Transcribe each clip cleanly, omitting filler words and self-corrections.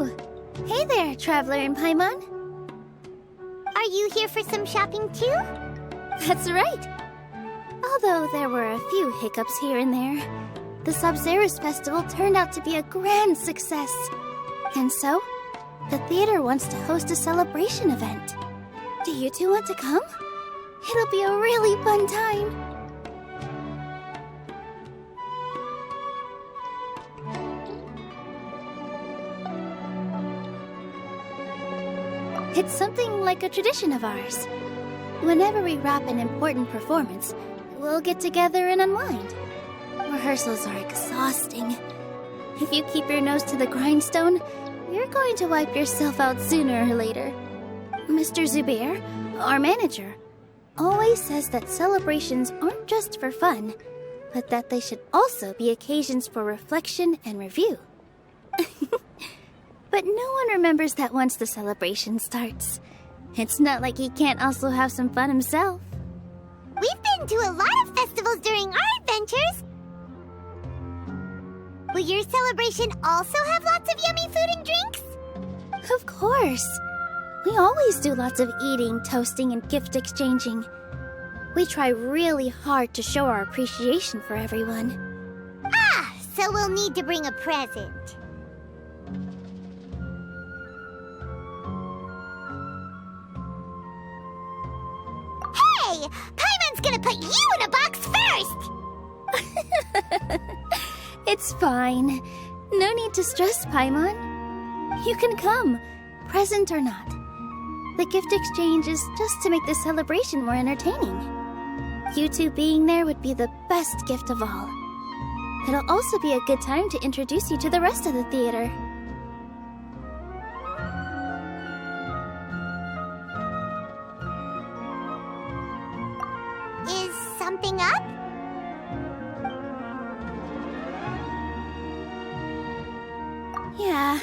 Oh, hey there, Traveler in Paimon. Are you here for some shopping too? That's right. Although there were a few hiccups here and there, the Sabzerus Festival turned out to be a grand success. And so, the theater wants to host a celebration event. Do you two want to come? It'll be a really fun time. It's something like a tradition of ours. Whenever we wrap an important performance, we'll get together and unwind. Rehearsals are exhausting. If you keep your nose to the grindstone, you're going to wipe yourself out sooner or later. Mr. Zubair, our manager, always says that celebrations aren't just for fun, but that they should also be occasions for reflection and review. But no one remembers that once the celebration starts. It's not like he can't also have some fun himself. We've been to a lot of festivals during our adventures. Will your celebration also have lots of yummy food and drinks? Of course. We always do lots of eating, toasting, and gift exchanging. We try really hard to show our appreciation for everyone. Ah, so we'll need to bring a present. Hey! Paimon's gonna put you in a box first! It's fine. No need to stress, Paimon. You can come, present or not. The gift exchange is just to make the celebration more entertaining. You two being there would be the best gift of all. It'll also be a good time to introduce you to the rest of the theater. Is something up? Yeah,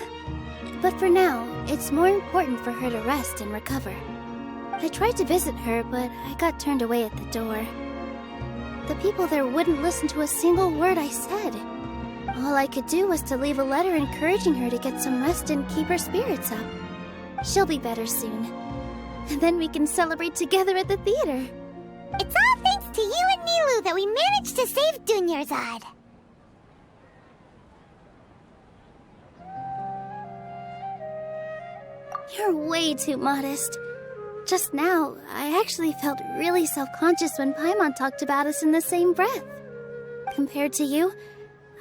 but for now, it's more important for her to rest and recover. I tried to visit her, but I got turned away at the door. The people there wouldn't listen to a single word I said. All I could do was to leave a letter encouraging her to get some rest and keep her spirits up. She'll be better soon. And then we can celebrate together at the theater. It's all thanks to you and Nilu that we managed to save Dunyarzad. You're way too modest. Just now, I actually felt really self-conscious when Paimon talked about us in the same breath. Compared to you,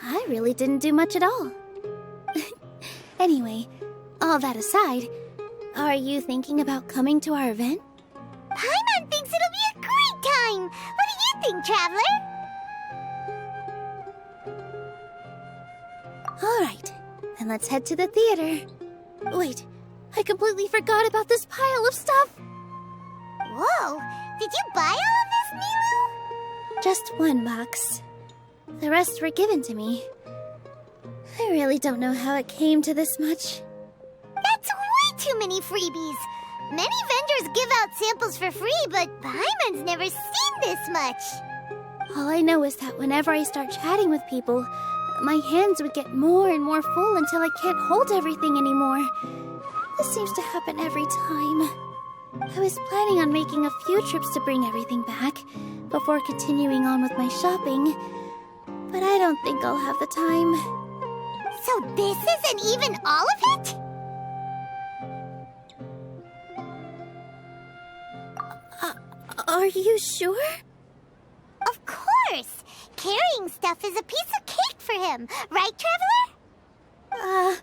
I really didn't do much at all. Anyway, all that aside, are you thinking about coming to our event? Paimon thinks it'll be a great time! What do you think, Traveler? Alright, then let's head to the theater. Wait, I completely forgot about this pile of stuff! Whoa! Did you buy all of this, Nilu? Just one box. The rest were given to me. I really don't know how it came to this much. That's way too many freebies! Many vendors give out samples for free, but Paimon's never seen this much! All I know is that whenever I start chatting with people, my hands would get more and more full until I can't hold everything anymore. This seems to happen every time. I was planning on making a few trips to bring everything back before continuing on with my shopping, but I don't think I'll have the time. So this isn't even all of it? Are you sure? Of course! Carrying stuff is a piece of cake for him, right, Traveler?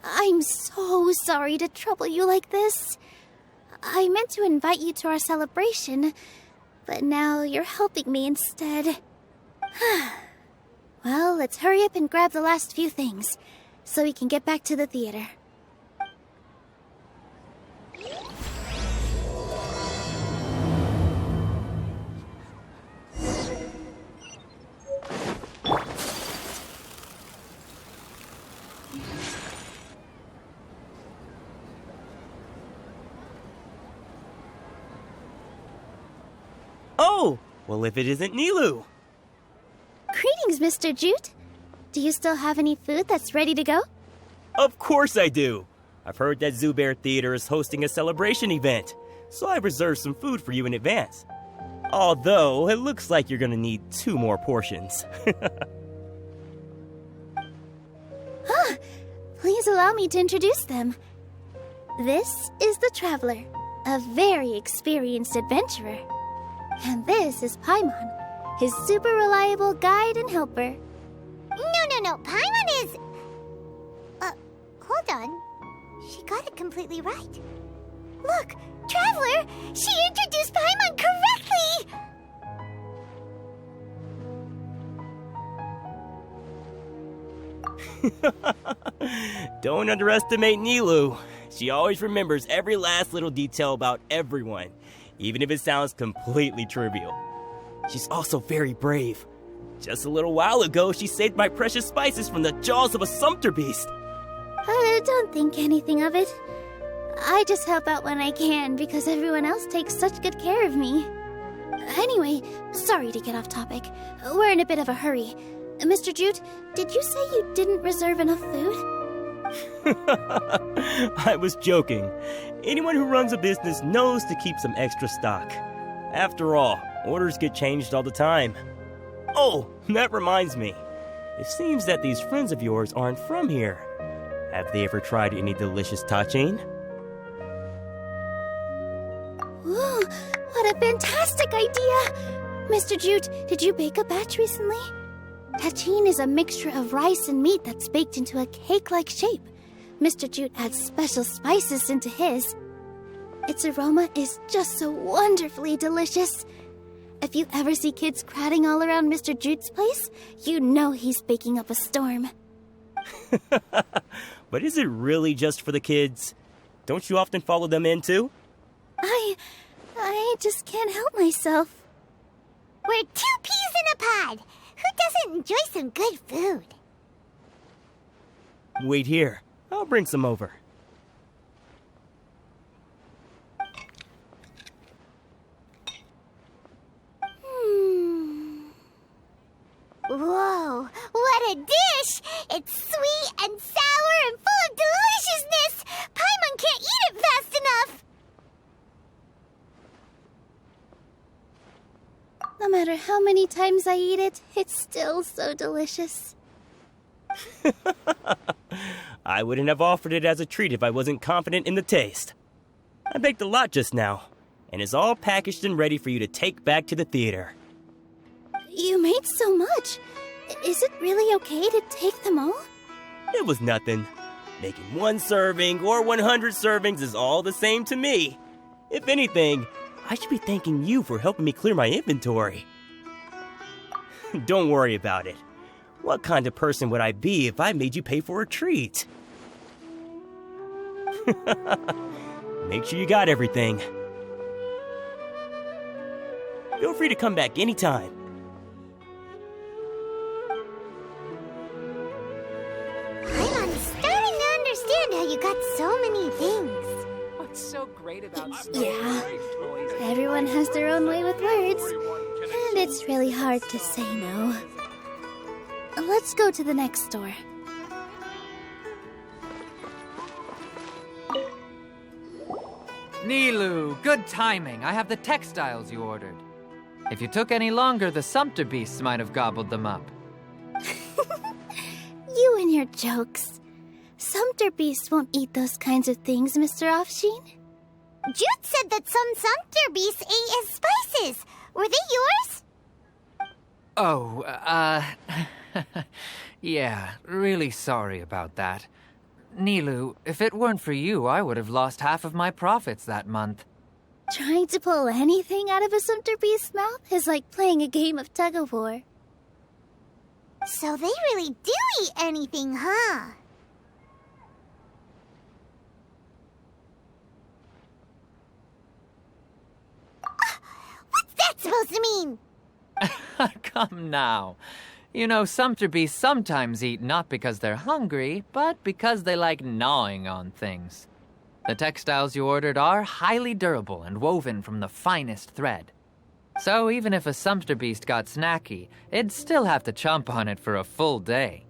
I'm so sorry to trouble you like this. I meant to invite you to our celebration, but now you're helping me instead. Well, let's hurry up and grab the last few things, so we can get back to the theater. Oh! Well, if it isn't Nilu! Greetings, Mr. Jute. Do you still have any food that's ready to go? Of course I do. I've heard that Zubair Theater is hosting a celebration event, so I've reserved some food for you in advance. Although, it looks like you're gonna need 2 more portions. Please allow me to introduce them. This is the Traveler, a very experienced adventurer. And this is Paimon, his super reliable guide and helper. No. Paimon is... hold on. She got it completely right. Look, Traveler! She introduced Paimon correctly! Don't underestimate Nilou. She always remembers every last little detail about everyone, even if it sounds completely trivial. She's also very brave. Just a little while ago, she saved my precious spices from the jaws of a sumpter beast. Don't think anything of it. I just help out when I can because everyone else takes such good care of me. Anyway, sorry to get off topic. We're in a bit of a hurry. Mr. Jute, did you say you didn't reserve enough food? I was joking. Anyone who runs a business knows to keep some extra stock. After all, orders get changed all the time. Oh, that reminds me. It seems that these friends of yours aren't from here. Have they ever tried any delicious tachin? Ooh, what a fantastic idea! Mr. Jute, did you bake a batch recently? Tachin is a mixture of rice and meat that's baked into a cake-like shape. Mr. Jute adds special spices into his. Its aroma is just so wonderfully delicious. If you ever see kids crowding all around Mr. Jute's place, you know he's baking up a storm. But is it really just for the kids? Don't you often follow them in too? I just can't help myself. We're 2 peas in a pod! Who doesn't enjoy some good food? Wait here. I'll bring some over. Whoa, what a dish! It's sweet and sour and full of deliciousness! Paimon can't eat it fast enough! No matter how many times I eat it, it's still so delicious. I wouldn't have offered it as a treat if I wasn't confident in the taste. I baked a lot just now, and it's all packaged and ready for you to take back to the theater. You made so much. Is it really okay to take them all? It was nothing. Making 1 serving or 100 servings is all the same to me. If anything, I should be thanking you for helping me clear my inventory. Don't worry about it. What kind of person would I be if I made you pay for a treat? Make sure you got everything. Feel free to come back anytime. I'm starting to understand how you got so many things. What's so great about Yeah, everyone has their own way with words, and it's really hard to say no. Let's go to the next store. Nilou, good timing. I have the textiles you ordered. If you took any longer, the sumpter beasts might have gobbled them up. You and your jokes. Sumpter beasts won't eat those kinds of things, Mr. Offsheen. Jute said that some sumpter beasts ate his spices. Were they yours? Oh, yeah, really sorry about that. Nilou, if it weren't for you, I would have lost half of my profits that month. Trying to pull anything out of a sumpter beast's mouth is like playing a game of tug-of-war. So they really do eat anything, huh? What's that supposed to mean? Come now. You know, sumpter beasts sometimes eat not because they're hungry, but because they like gnawing on things. The textiles you ordered are highly durable and woven from the finest thread. So even if a sumpter beast got snacky, it'd still have to chomp on it for a full day.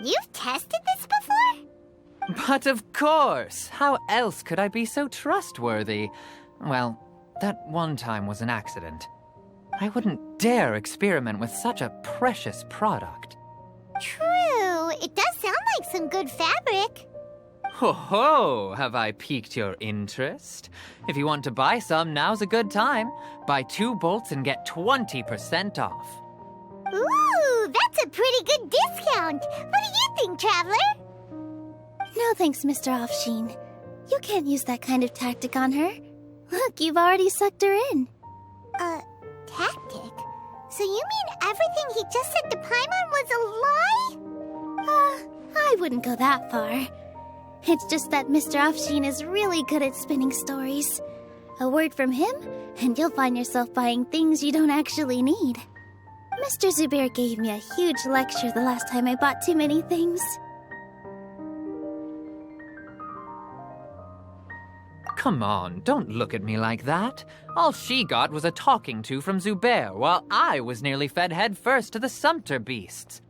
You've tested this before? But of course! How else could I be so trustworthy? Well, that one time was an accident. I wouldn't dare experiment with such a precious product. True, it does sound like some good fabric. Ho ho! Have I piqued your interest? If you want to buy some, now's a good time. Buy 2 bolts and get 20% off. Ooh, that's a pretty good discount. What do you think, Traveler? No thanks, Mr. Offsheen. You can't use that kind of tactic on her. Look, you've already sucked her in. Tactic? So you mean everything he just said to Paimon was a lie? I wouldn't go that far. It's just that Mr. Offsheen is really good at spinning stories. A word from him, and you'll find yourself buying things you don't actually need. Mr. Zubair gave me a huge lecture the last time I bought too many things. Come on, don't look at me like that. All she got was a talking to from Zubair, while I was nearly fed headfirst to the Sumpter beasts.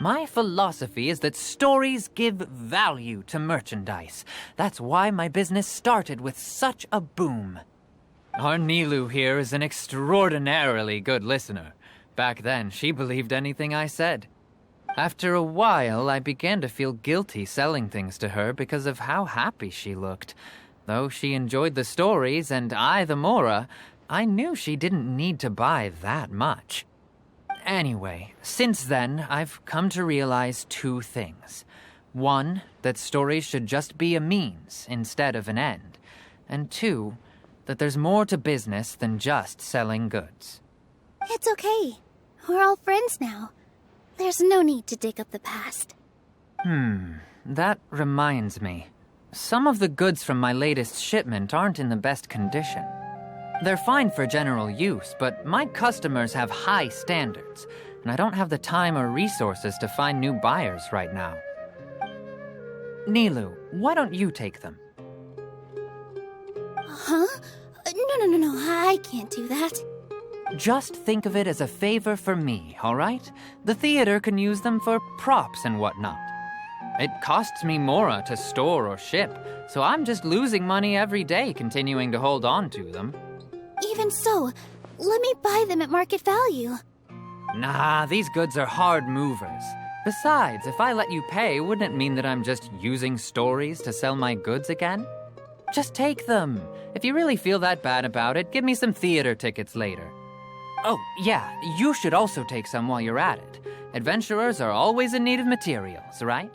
My philosophy is that stories give value to merchandise. That's why my business started with such a boom. Our Nilu here is an extraordinarily good listener. Back then, she believed anything I said. After a while, I began to feel guilty selling things to her because of how happy she looked. Though she enjoyed the stories and I the Mora, I knew she didn't need to buy that much. Anyway, since then, I've come to realize 2 things. 1, that stories should just be a means instead of an end. And 2, that there's more to business than just selling goods. It's okay. We're all friends now. There's no need to dig up the past. That reminds me. Some of the goods from my latest shipment aren't in the best condition. They're fine for general use, but my customers have high standards, and I don't have the time or resources to find new buyers right now. Nilu, why don't you take them? Huh? No, I can't do that. Just think of it as a favor for me, all right? The theater can use them for props and whatnot. It costs me Mora to store or ship, so I'm just losing money every day continuing to hold on to them. Even so, let me buy them at market value. Nah, these goods are hard movers. Besides, if I let you pay, wouldn't it mean that I'm just using stories to sell my goods again? Just take them. If you really feel that bad about it, give me some theater tickets later. Oh, yeah, you should also take some while you're at it. Adventurers are always in need of materials, right?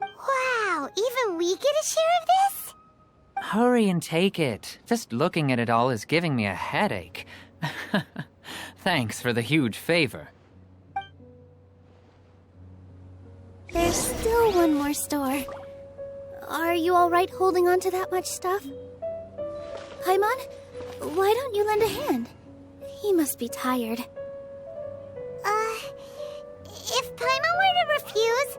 Wow, even we get a share of this? Hurry and take it. Just looking at it all is giving me a headache. Thanks for the huge favor. There's still one more store. Are you all right holding on to that much stuff? Paimon, why don't you lend a hand? He must be tired. If Paimon were to refuse,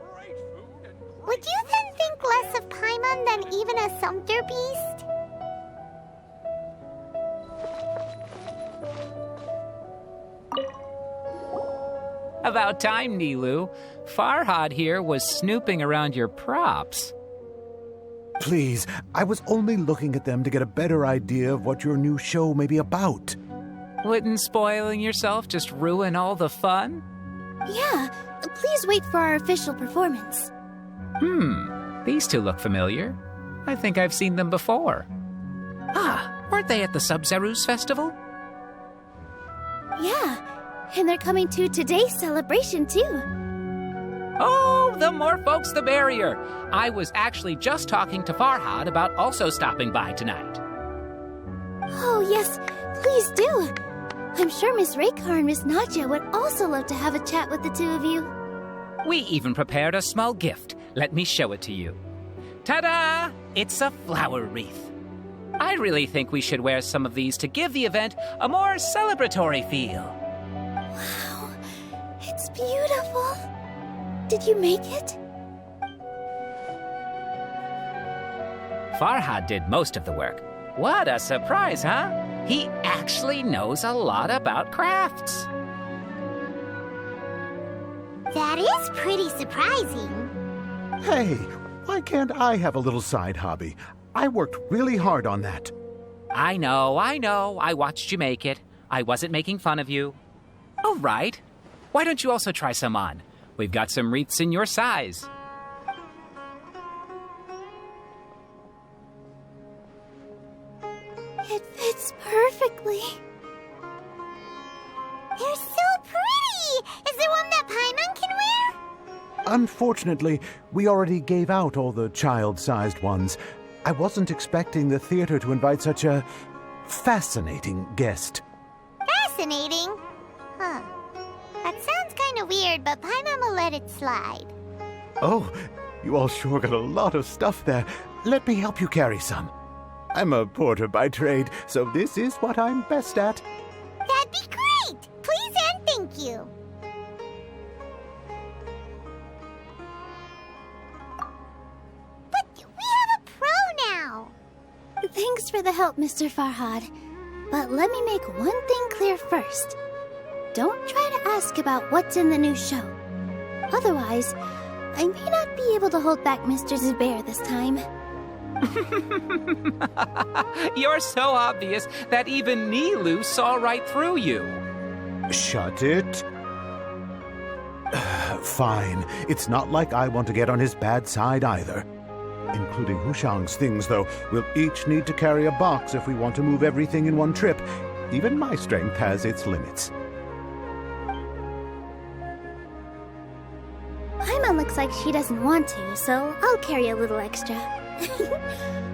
would you then think less of Paimon than even a Sumpter beast? About time, Nilu. Farhad here was snooping around your props. Please, I was only looking at them to get a better idea of what your new show may be about. Wouldn't spoiling yourself just ruin all the fun? Yeah, please wait for our official performance. These 2 look familiar. I think I've seen them before. Weren't they at the Sub-Zerus festival? Yeah, and they're coming to today's celebration too. Oh, the more folks the merrier. I was actually just talking to Farhad about also stopping by tonight. Oh yes, please do. I'm sure Miss Raykar and Miss Nadja would also love to have a chat with the 2 of you. We even prepared a small gift. Let me show it to you. Ta-da! It's a flower wreath. I really think we should wear some of these to give the event a more celebratory feel. Wow, it's beautiful. Did you make it? Farhad did most of the work. What a surprise, huh? He actually knows a lot about crafts. That is pretty surprising. Hey, Why can't I have a little side hobby? I worked really hard on that. I know. I watched you make it. I wasn't making fun of you. All right. Why don't you also try some on? We've got some wreaths in your size. It fits perfectly. They're so pretty! Is there one that Paimon can wear? Unfortunately, we already gave out all the child-sized ones. I wasn't expecting the theater to invite such a fascinating guest. Fascinating? Huh. That sounds kind of weird, but Paimon will let it slide. Oh, you all sure got a lot of stuff there. Let me help you carry some. I'm a porter by trade, so this is what I'm best at. That'd be great! Please and thank you. But we have a pro now. Thanks for the help, Mr. Farhad. But let me make one thing clear first. Don't try to ask about what's in the new show. Otherwise, I may not be able to hold back Mr. Zubair this time. You're so obvious that even Nilu saw right through you. Shut it. Fine. It's not like I want to get on his bad side either. Including Hushang's things, though. We'll each need to carry a box if we want to move everything in one trip. Even my strength has its limits. Paimon looks like she doesn't want to, so I'll carry a little extra.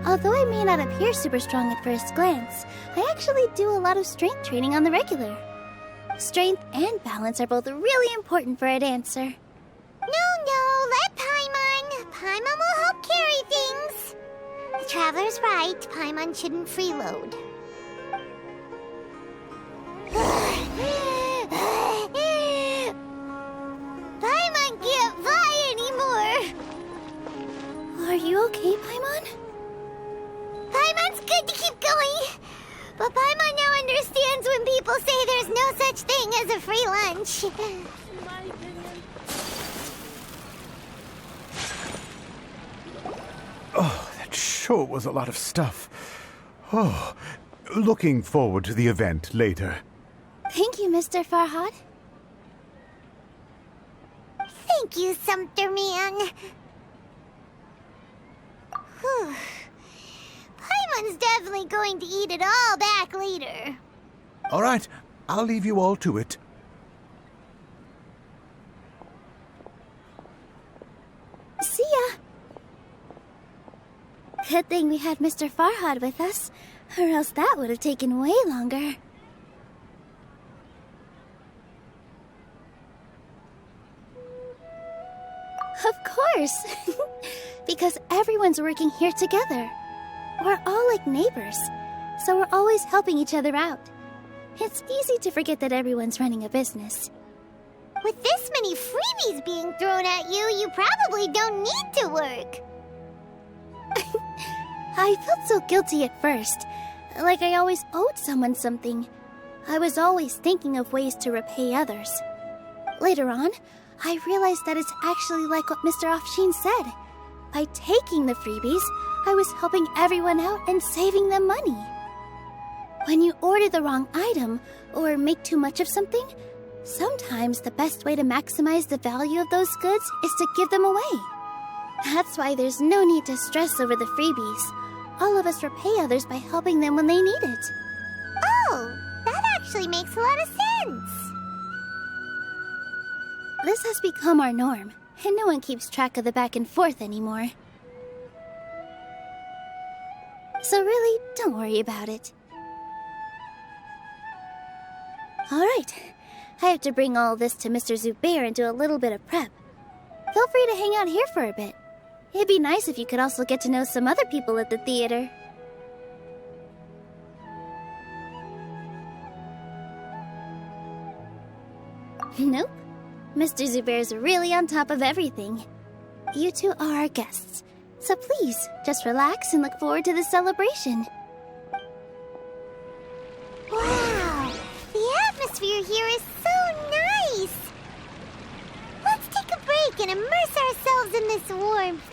Although I may not appear super strong at first glance, I actually do a lot of strength training on the regular. Strength and balance are both really important for a dancer. No, let Paimon. Paimon will help carry things. The Traveler's right. Paimon shouldn't freeload. Paimon can't fly anymore. Are you okay, Paimon? Paimon's good to keep going. But Paimon now understands when people say there's no such thing as a free lunch. Oh, that sure was a lot of stuff. Oh, looking forward to the event later. Thank you, Mr. Farhad. Thank you, Sumpter Man. Whew. Paimon's definitely going to eat it all back later. All right, I'll leave you all to it. See ya! Good thing we had Mr. Farhad with us, or else that would have taken way longer. Of course! Because everyone's working here together. We're all like neighbors, so we're always helping each other out. It's easy to forget that everyone's running a business. With this many freebies being thrown at you, you probably don't need to work. I felt so guilty at first, like I always owed someone something. I was always thinking of ways to repay others. Later on, I realized that it's actually like what Mr. Afshin said. By taking the freebies, I was helping everyone out and saving them money. When you order the wrong item or make too much of something, sometimes the best way to maximize the value of those goods is to give them away. That's why there's no need to stress over the freebies. All of us repay others by helping them when they need it. Oh, that actually makes a lot of sense. This has become our norm, and no one keeps track of the back and forth anymore. So really, don't worry about it. Alright, I have to bring all this to Mr. Zubair and do a little bit of prep. Feel free to hang out here for a bit. It'd be nice if you could also get to know some other people at the theater. Nope. Mr. Zubair's really on top of everything. You two are our guests, so please, just relax and look forward to the celebration. Wow, the atmosphere here is so nice. Let's take a break and immerse ourselves in this warmth.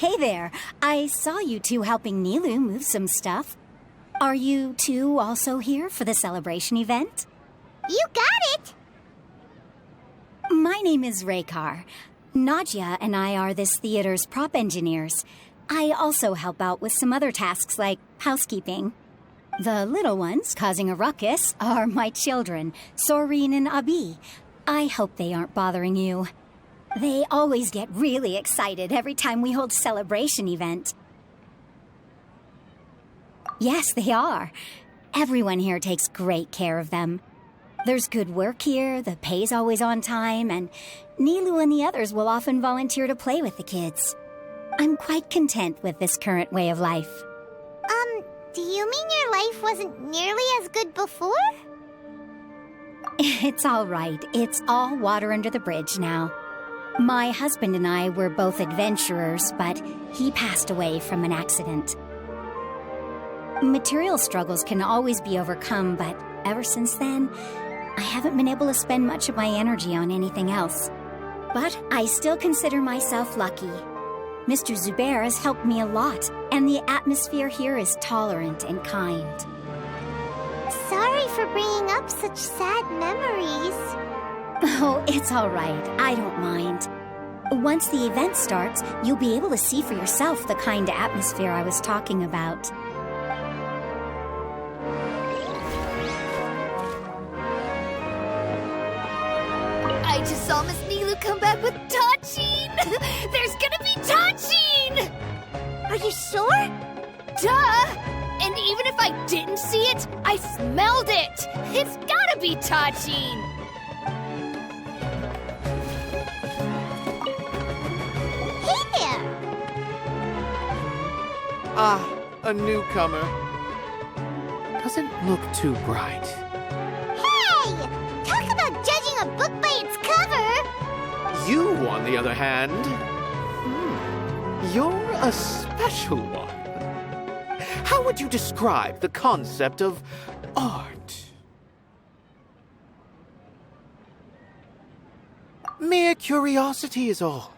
Hey there. I saw you two helping Nilu move some stuff. Are you two also here for the celebration event? You got it! My name is Raykar. Nadia and I are this theater's prop engineers. I also help out with some other tasks like housekeeping. The little ones causing a ruckus are my children, Soreen and Abi. I hope they aren't bothering you. They always get really excited every time we hold a celebration event. Yes, they are. Everyone here takes great care of them. There's good work here, the pay's always on time, and Nilu and the others will often volunteer to play with the kids. I'm quite content with this current way of life. Do you mean your life wasn't nearly as good before? It's all right. It's all water under the bridge now. My husband and I were both adventurers, but he passed away from an accident. Material struggles can always be overcome, but ever since then, I haven't been able to spend much of my energy on anything else. But I still consider myself lucky. Mr. Zubair has helped me a lot, and the atmosphere here is tolerant and kind. Sorry for bringing up such sad memories. Oh, it's all right. I don't mind. Once the event starts, you'll be able to see for yourself the kind of atmosphere I was talking about. I just saw Miss Nilu come back with Tachin! There's gonna be Tachin! Are you sure? Duh! And even if I didn't see it, I smelled it! It's gotta be Tachin! Hey there! Ah, a newcomer. Doesn't look too bright. Hey! Talk about judging a book by its cover! You, on the other hand, you're a special one. How would you describe the concept of art? Mere curiosity is all.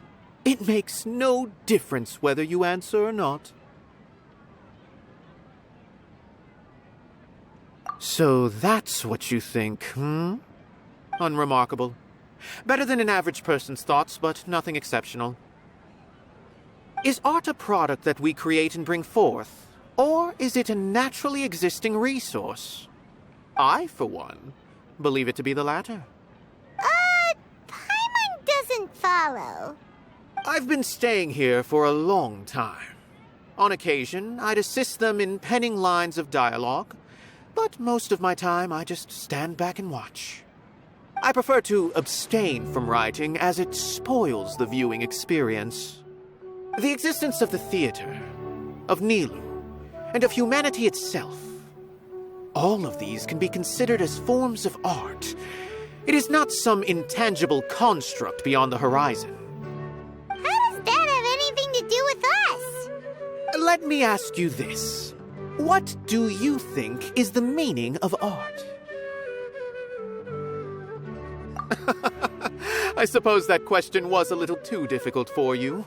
It makes no difference whether you answer or not. So that's what you think, hmm? Unremarkable. Better than an average person's thoughts, but nothing exceptional. Is art a product that we create and bring forth, or is it a naturally existing resource? I, for one, believe it to be the latter. Paimon doesn't follow. I've been staying here for a long time. On occasion, I'd assist them in penning lines of dialogue, but most of my time I just stand back and watch. I prefer to abstain from writing as it spoils the viewing experience. The existence of the theater, of Nilu, and of humanity itself. All of these can be considered as forms of art. It is not some intangible construct beyond the horizon. How does that have anything to do with us? Let me ask you this. What do you think is the meaning of art? I suppose that question was a little too difficult for you.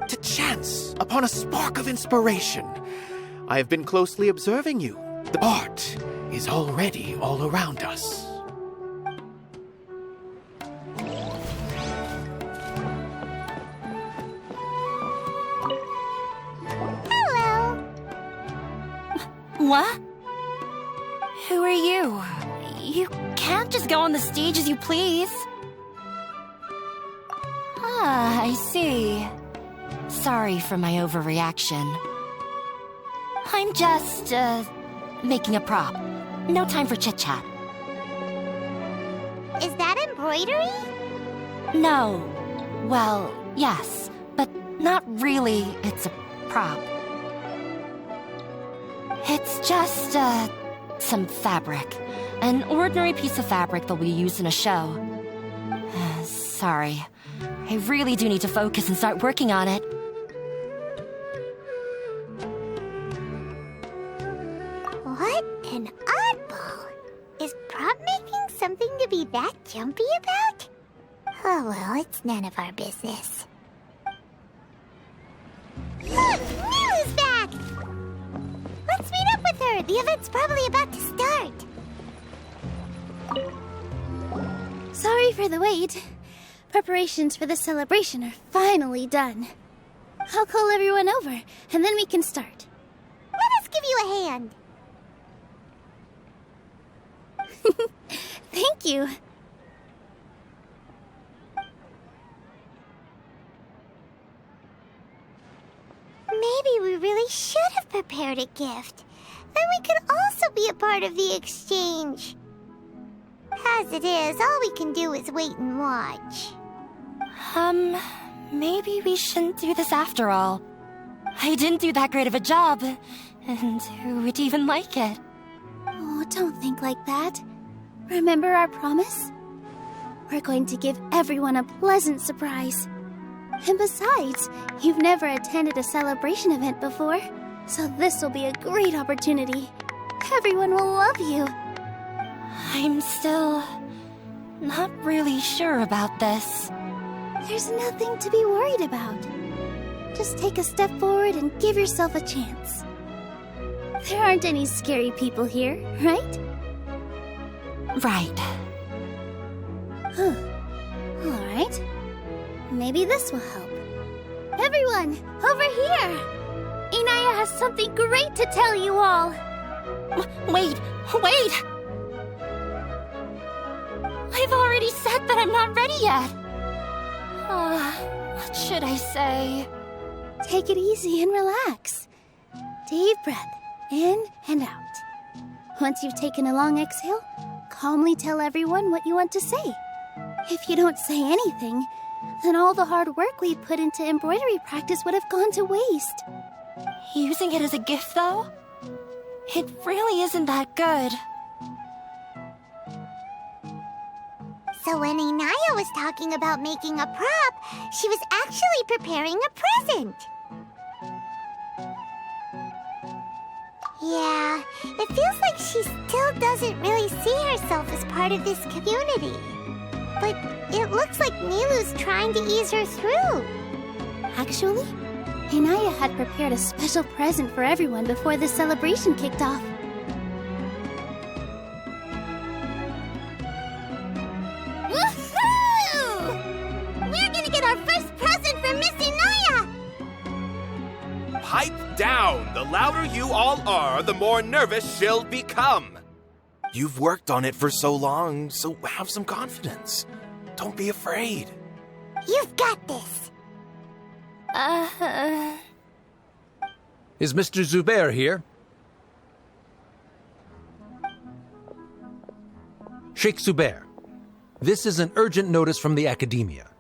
To chance upon a spark of inspiration. I have been closely observing you. The art is already all around us. Hello. What? Who are you? You can't just go on the stage as you please. Ah, I see. Sorry for my overreaction. I'm just, making a prop. No time for chit-chat. Is that embroidery? No. Well, yes, but not really. It's a prop. It's just, some fabric. An ordinary piece of fabric that we use in a show. Sorry. I really do need to focus and start working on it. What an oddball. Is prop making something to be that jumpy about? Oh well, it's none of our business. Look, Milu's back! Let's meet up with her. The event's probably about to start. Sorry for the wait. Preparations for the celebration are finally done. I'll call everyone over, and then we can start. Let us give you a hand. Thank you. Maybe we really should have prepared a gift. Then we could also be a part of the exchange. As it is, all we can do is wait and watch. Maybe we shouldn't do this after all. I didn't do that great of a job, and who would even like it? Oh, don't think like that. Remember our promise? We're going to give everyone a pleasant surprise. And besides, you've never attended a celebration event before, so this will be a great opportunity. Everyone will love you. I'm still not really sure about this. There's nothing to be worried about. Just take a step forward and give yourself a chance. There aren't any scary people here, right? Right. Huh. All right. Maybe this will help. Everyone, over here! Inaya has something great to tell you all. Wait! I've already said that I'm not ready yet. What should I say? Take it easy and relax. Deep breath, in and out. Once you've taken a long exhale, calmly tell everyone what you want to say. If you don't say anything, then all the hard work we put into embroidery practice would have gone to waste. Using it as a gift, though? It really isn't that good. So when Inaya was talking about making a prop, she was actually preparing a present. Yeah, it feels like she still doesn't really see herself as part of this community. But it looks like Milu's trying to ease her through. Actually, Inaya had prepared a special present for everyone before the celebration kicked off. Woohoo! We're gonna get our first present from Miss Inaya! Pipe down! The louder you all are, the more nervous she'll become. You've worked on it for so long, so have some confidence. Don't be afraid. You've got this. Is Mr. Zubair here? Sheikh Zubair, this is an urgent notice from the Academia.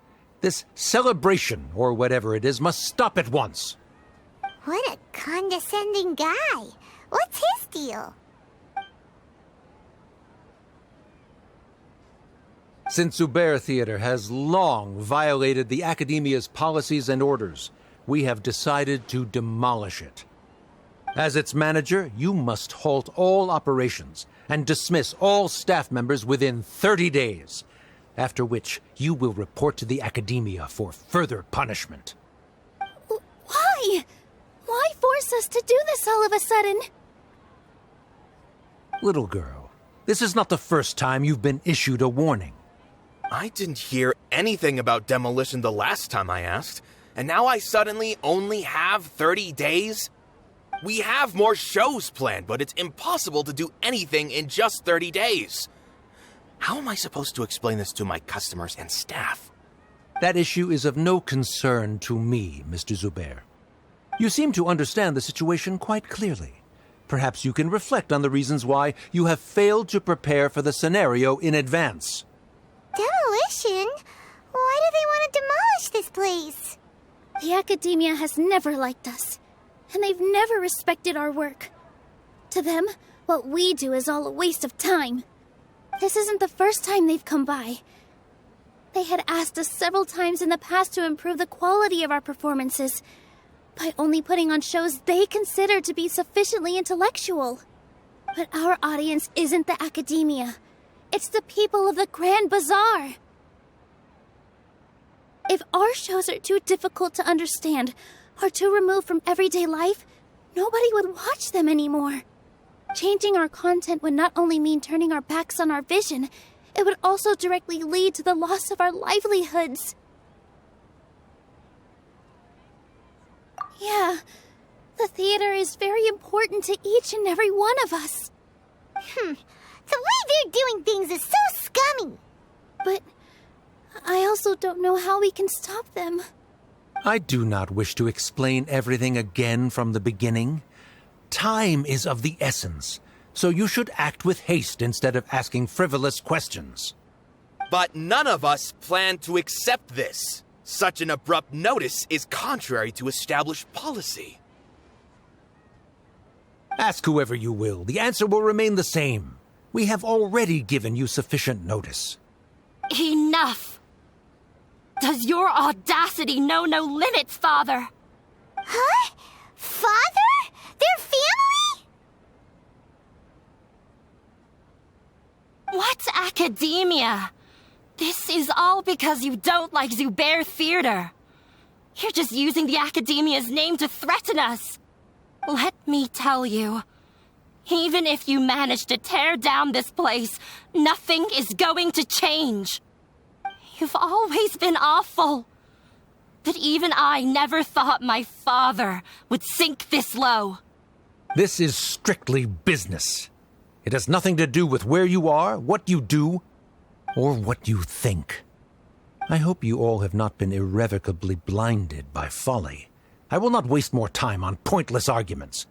This celebration, or whatever it is, must stop at once. What a condescending guy. What's his deal? Since Zubair Theater has long violated the Academia's policies and orders, we have decided to demolish it. As its manager, you must halt all operations and dismiss all staff members within 30 days, after which you will report to the Academia for further punishment. Why? Why force us to do this all of a sudden? Little girl, this is not the first time you've been issued a warning. I didn't hear anything about demolition the last time I asked, and now I suddenly only have 30 days? We have more shows planned, but it's impossible to do anything in just 30 days. How am I supposed to explain this to my customers and staff? That issue is of no concern to me, Mr. Zubair. You seem to understand the situation quite clearly. Perhaps you can reflect on the reasons why you have failed to prepare for the scenario in advance. Demolition? Why do they want to demolish this place? The Academia has never liked us, and they've never respected our work. To them, what we do is all a waste of time. This isn't the first time they've come by. They had asked us several times in the past to improve the quality of our performances by only putting on shows they consider to be sufficiently intellectual. But our audience isn't the Academia. It's the people of the Grand Bazaar. If our shows are too difficult to understand, are too removed from everyday life, nobody would watch them anymore. Changing our content would not only mean turning our backs on our vision, it would also directly lead to the loss of our livelihoods. Yeah, the theater is very important to each and every one of us. The way they're doing things is so scummy. But I also don't know how we can stop them. I do not wish to explain everything again from the beginning. Time is of the essence, so you should act with haste instead of asking frivolous questions. But none of us plan to accept this. Such an abrupt notice is contrary to established policy. Ask whoever you will. The answer will remain the same. We have already given you sufficient notice. Enough! Does your audacity know no limits, Father? Huh? Father? Their family? What's academia? This is all because you don't like Zubair Theater. You're just using the Academia's name to threaten us. Let me tell you, even if you manage to tear down this place, nothing is going to change. You've always been awful. But even I never thought my father would sink this low. This is strictly business. It has nothing to do with where you are, what you do, or what you think. I hope you all have not been irrevocably blinded by folly. I will not waste more time on pointless arguments.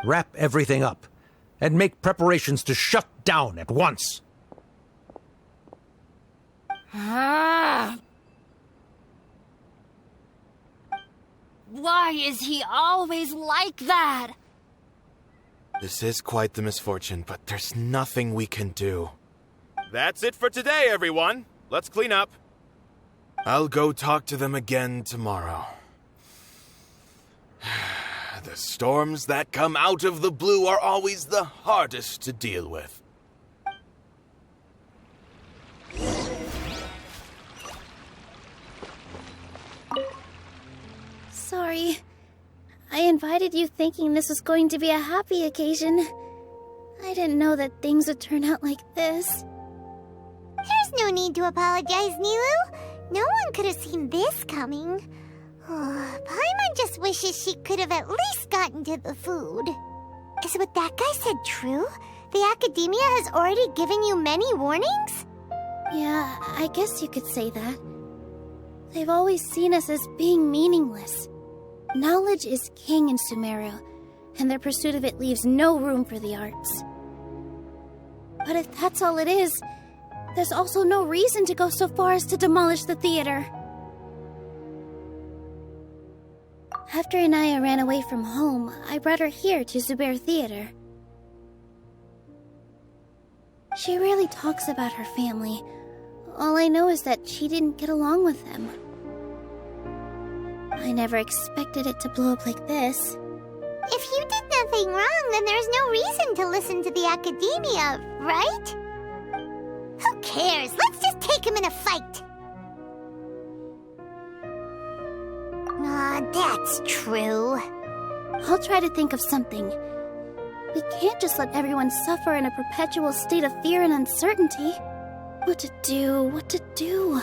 Wrap everything up, and make preparations to shut down at once. Why is he always like that? This is quite the misfortune, but there's nothing we can do. That's it for today, everyone. Let's clean up. I'll go talk to them again tomorrow. The storms that come out of the blue are always the hardest to deal with. Sorry. I invited you thinking this was going to be a happy occasion. I didn't know that things would turn out like this. There's no need to apologize, Nilu. No one could have seen this coming. Paimon just wishes she could have at least gotten to the food. Is what that guy said true? The Academia has already given you many warnings? Yeah, I guess you could say that. They've always seen us as being meaningless. Knowledge is king in Sumeru, and their pursuit of it leaves no room for the arts. But if that's all it is, there's also no reason to go so far as to demolish the theater. After Inaya ran away from home, I brought her here to Zubair Theater. She rarely talks about her family. All I know is that she didn't get along with them. I never expected it to blow up like this. If you did nothing wrong, then there's no reason to listen to the Academia, right? Who cares? Let's just take him in a fight. That's true. I'll try to think of something. We can't just let everyone suffer in a perpetual state of fear and uncertainty. What to do?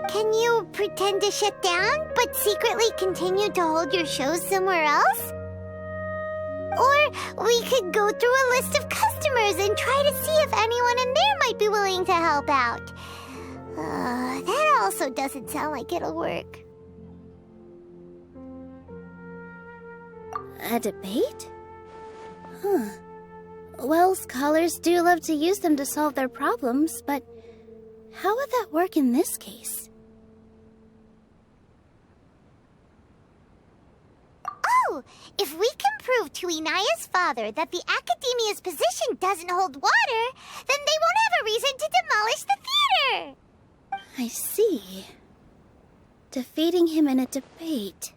Can you pretend to shut down, but secretly continue to hold your shows somewhere else? Or we could go through a list of customers and try to see if anyone in there might be willing to help out. That also doesn't sound like it'll work. A debate? Huh. Well, scholars do love to use them to solve their problems, but how would that work in this case? Oh, if we can prove to Inaya's father that the Academia's position doesn't hold water, then they won't have a reason to demolish the theater! I see. Defeating him in a debate.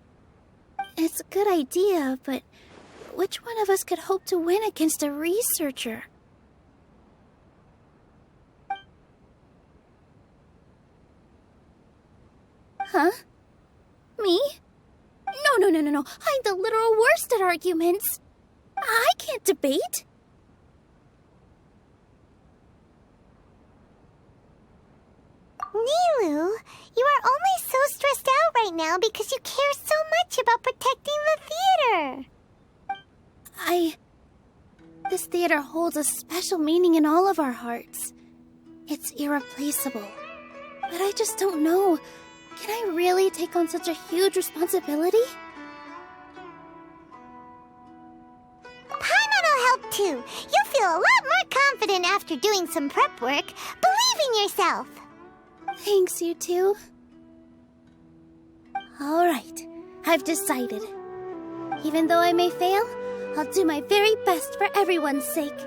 It's a good idea, but which one of us could hope to win against a researcher? Huh? Me? No. I'm the literal worst at arguments. I can't debate. Nilu, you are only so stressed out right now because you care so much about protecting the theater. This theater holds a special meaning in all of our hearts. It's irreplaceable. But I just don't know. Can I really take on such a huge responsibility? Paimon will help too. You'll feel a lot more confident after doing some prep work. Believe in yourself. Thanks, you two. Alright, I've decided. Even though I may fail, I'll do my very best for everyone's sake.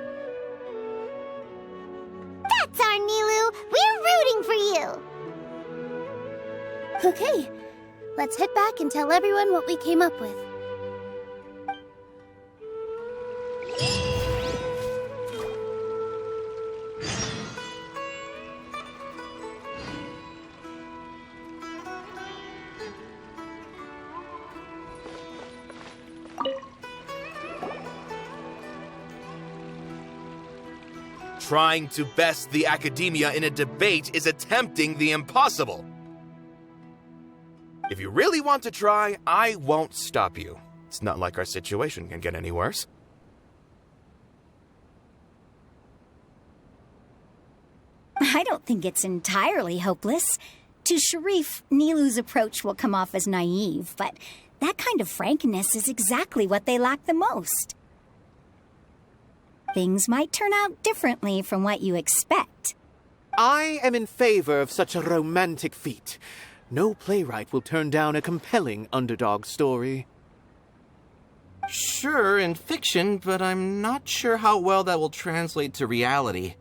That's our Nilu. We're rooting for you. Okay, let's head back and tell everyone what we came up with. Trying to best the academia in a debate is attempting the impossible. If you really want to try, I won't stop you. It's not like our situation can get any worse. I don't think it's entirely hopeless. To Sharif, Nilu's approach will come off as naive, but that kind of frankness is exactly what they lack the most. Things might turn out differently from what you expect. I am in favor of such a romantic feat. No playwright will turn down a compelling underdog story. Sure, in fiction, but I'm not sure how well that will translate to reality.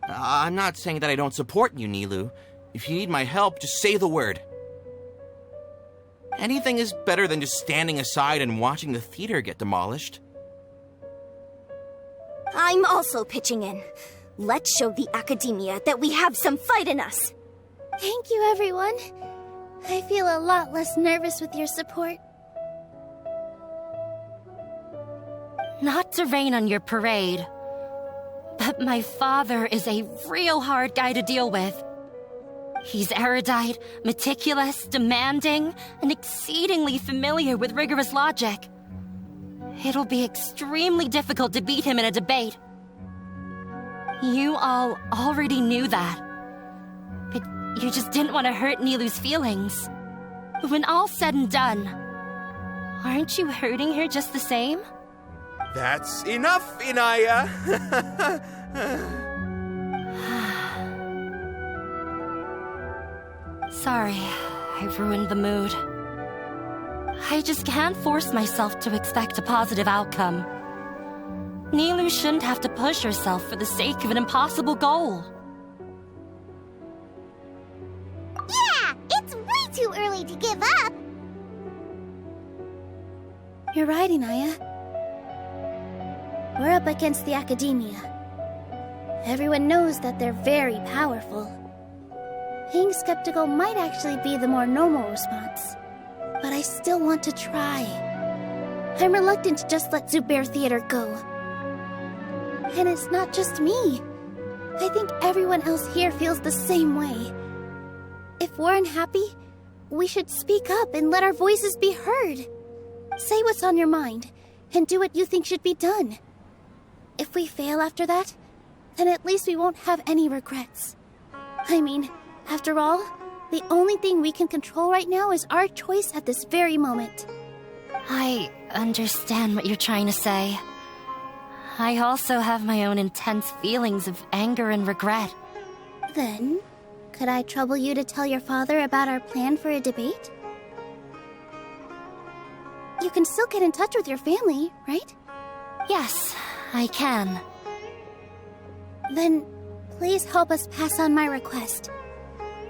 I'm not saying that I don't support you, Nilu. If you need my help, just say the word. Anything is better than just standing aside and watching the theater get demolished. I'm also pitching in. Let's show the academia that we have some fight in us. Thank you, everyone. I feel a lot less nervous with your support. Not to rain on your parade, but my father is a real hard guy to deal with. He's erudite, meticulous, demanding, and exceedingly familiar with rigorous logic. It'll be extremely difficult to beat him in a debate. You all already knew that. But you just didn't want to hurt Nilu's feelings. But when all's said and done, aren't you hurting her just the same? That's enough, Inaya! Sorry, I ruined the mood. I just can't force myself to expect a positive outcome. Nilu shouldn't have to push herself for the sake of an impossible goal. Yeah, it's way too early to give up. You're right, Inaya. We're up against the academia. Everyone knows that they're very powerful. Being skeptical might actually be the more normal response. But I still want to try. I'm reluctant to just let Zubair Theater go. And it's not just me. I think everyone else here feels the same way. If we're unhappy, we should speak up and let our voices be heard. Say what's on your mind, and do what you think should be done. If we fail after that, then at least we won't have any regrets. I mean, after all, the only thing we can control right now is our choice at this very moment. I understand what you're trying to say. I also have my own intense feelings of anger and regret. Then, could I trouble you to tell your father about our plan for a debate? You can still get in touch with your family, right? Yes, I can. Then, please help us pass on my request.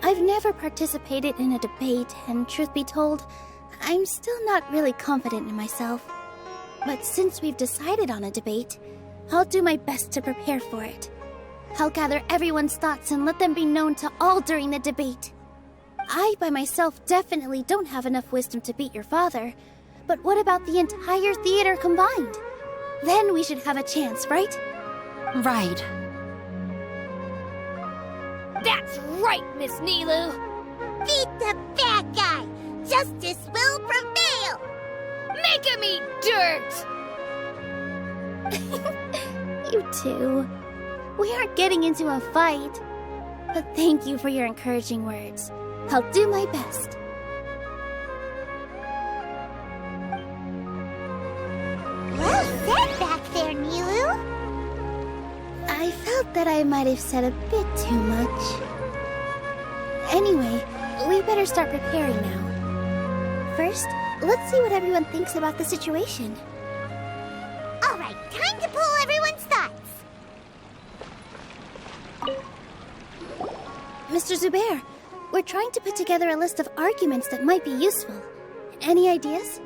I've never participated in a debate, and truth be told, I'm still not really confident in myself. But since we've decided on a debate, I'll do my best to prepare for it. I'll gather everyone's thoughts and let them be known to all during the debate. I by myself definitely don't have enough wisdom to beat your father. But what about the entire theater combined? Then we should have a chance, right? Right. That's right, Miss Nilu! Beat the bad guy! Justice will prevail! Make him eat dirt! You two. We aren't getting into a fight. But thank you for your encouraging words. I'll do my best. Well said back there, Nilu. I felt that I might have said a bit too much. Anyway, we better start preparing now. First, let's see what everyone thinks about the situation. All right, time to pull everyone's thoughts. Mr. Zubair, we're trying to put together a list of arguments that might be useful. Any ideas?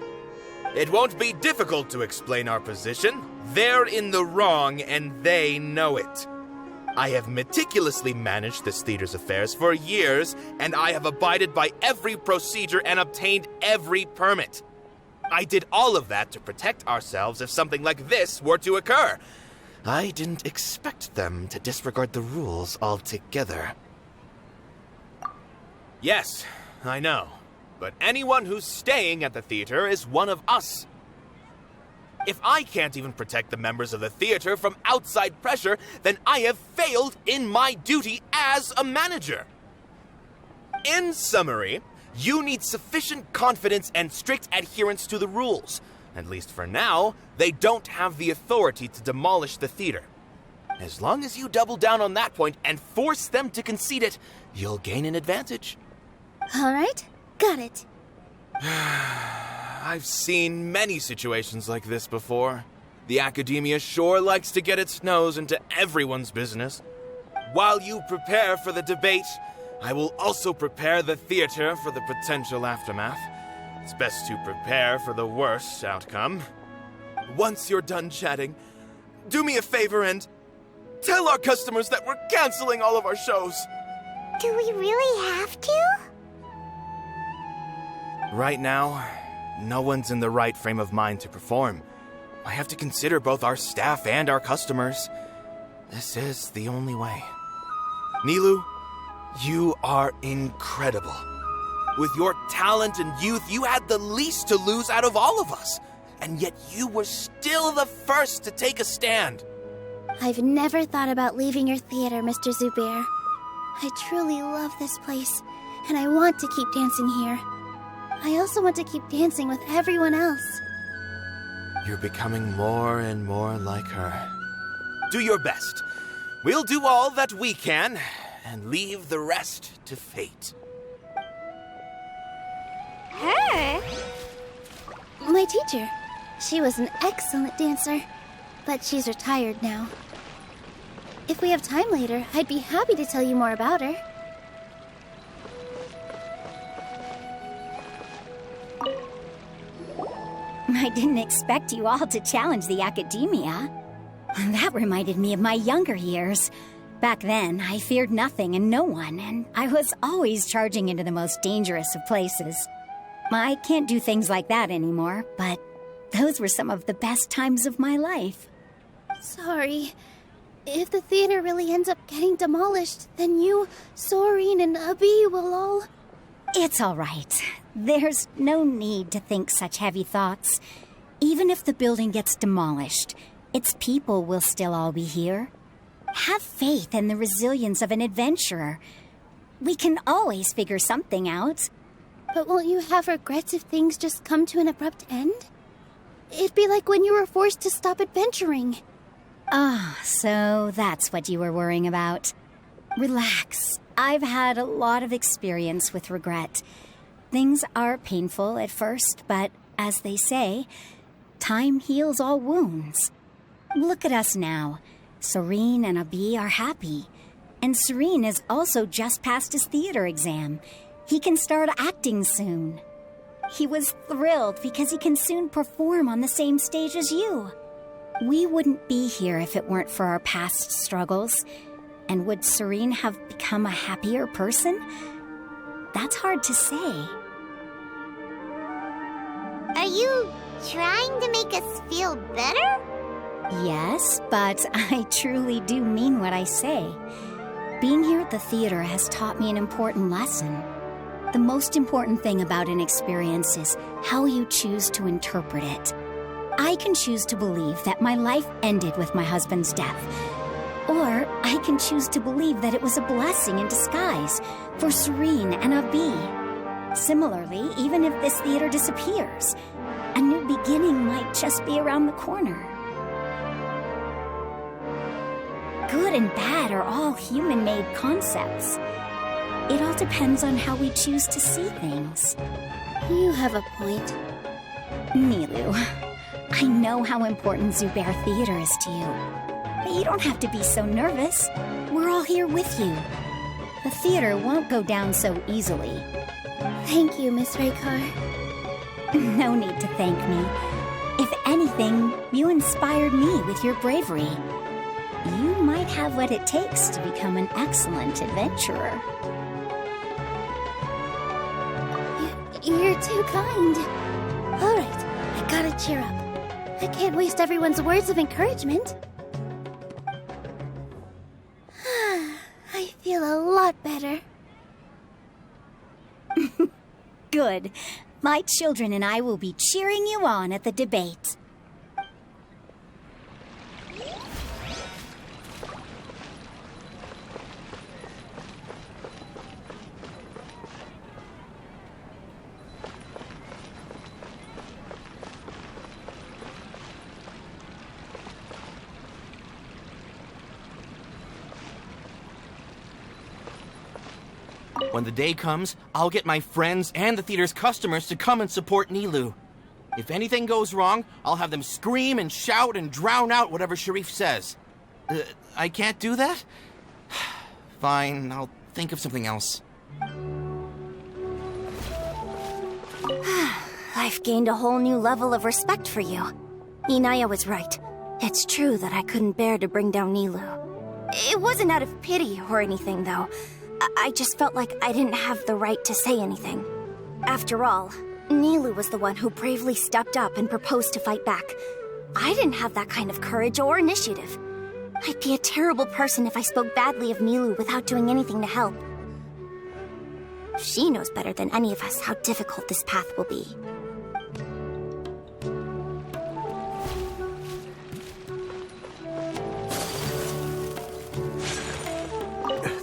It won't be difficult to explain our position. They're in the wrong, and they know it. I have meticulously managed this theater's affairs for years, and I have abided by every procedure and obtained every permit. I did all of that to protect ourselves if something like this were to occur. I didn't expect them to disregard the rules altogether. Yes, I know. But anyone who's staying at the theater is one of us. If I can't even protect the members of the theater from outside pressure, then I have failed in my duty as a manager. In summary, you need sufficient confidence and strict adherence to the rules. At least for now, they don't have the authority to demolish the theater. As long as you double down on that point and force them to concede it, you'll gain an advantage. All right, got it. I've seen many situations like this before. The academia sure likes to get its nose into everyone's business. While you prepare for the debate, I will also prepare the theater for the potential aftermath. It's best to prepare for the worst outcome. Once you're done chatting, do me a favor and tell our customers that we're canceling all of our shows. Do we really have to? Right now, no one's in the right frame of mind to perform. I have to consider both our staff and our customers. This is the only way. Nilu, you are incredible. With your talent and youth, you had the least to lose out of all of us. And yet you were still the first to take a stand. I've never thought about leaving your theater, Mr. Zubair. I truly love this place, and I want to keep dancing here. I also want to keep dancing with everyone else. You're becoming more and more like her. Do your best. We'll do all that we can, and leave the rest to fate. Her? My teacher. She was an excellent dancer, but she's retired now. If we have time later, I'd be happy to tell you more about her. I didn't expect you all to challenge the academia. That reminded me of my younger years. Back then, I feared nothing and no one, and I was always charging into the most dangerous of places. I can't do things like that anymore, but those were some of the best times of my life. Sorry. If the theater really ends up getting demolished, then you, Sorin, and Abi will all... It's all right. There's no need to think such heavy thoughts. Even if the building gets demolished, its people will still all be here. Have faith in the resilience of an adventurer. We can always figure something out. But won't you have regrets if things just come to an abrupt end? It'd be like when you were forced to stop adventuring. Ah, so that's what you were worrying about. Relax. I've had a lot of experience with regret. Things are painful at first, but as they say, time heals all wounds. Look at us now. Serene and Abi are happy. And Serene has also just passed his theater exam. He can start acting soon. He was thrilled because he can soon perform on the same stage as you. We wouldn't be here if it weren't for our past struggles. And would Serene have become a happier person? That's hard to say. Are you trying to make us feel better? Yes, but I truly do mean what I say. Being here at the theater has taught me an important lesson. The most important thing about an experience is how you choose to interpret it. I can choose to believe that my life ended with my husband's death. Or I can choose to believe that it was a blessing in disguise for Serene and Abi. Similarly, even if this theater disappears, a new beginning might just be around the corner. Good and bad are all human-made concepts. It all depends on how we choose to see things. You have a point. Nilu, I know how important Zubair Theater is to you. But you don't have to be so nervous. We're all here with you. The theater won't go down so easily. Thank you, Miss Raykar. No need to thank me. If anything, you inspired me with your bravery. You might have what it takes to become an excellent adventurer. You're too kind. All right, I gotta cheer up. I can't waste everyone's words of encouragement. I feel a lot better. Good. My children and I will be cheering you on at the debate. When the day comes, I'll get my friends and the theater's customers to come and support Nilu. If anything goes wrong, I'll have them scream and shout and drown out whatever Sharif says. I can't do that? Fine, I'll think of something else. I've gained a whole new level of respect for you. Inaya was right. It's true that I couldn't bear to bring down Nilu. It wasn't out of pity or anything, though. I just felt like I didn't have the right to say anything. After all, Nilu was the one who bravely stepped up and proposed to fight back. I didn't have that kind of courage or initiative. I'd be a terrible person if I spoke badly of Nilu without doing anything to help. She knows better than any of us how difficult this path will be.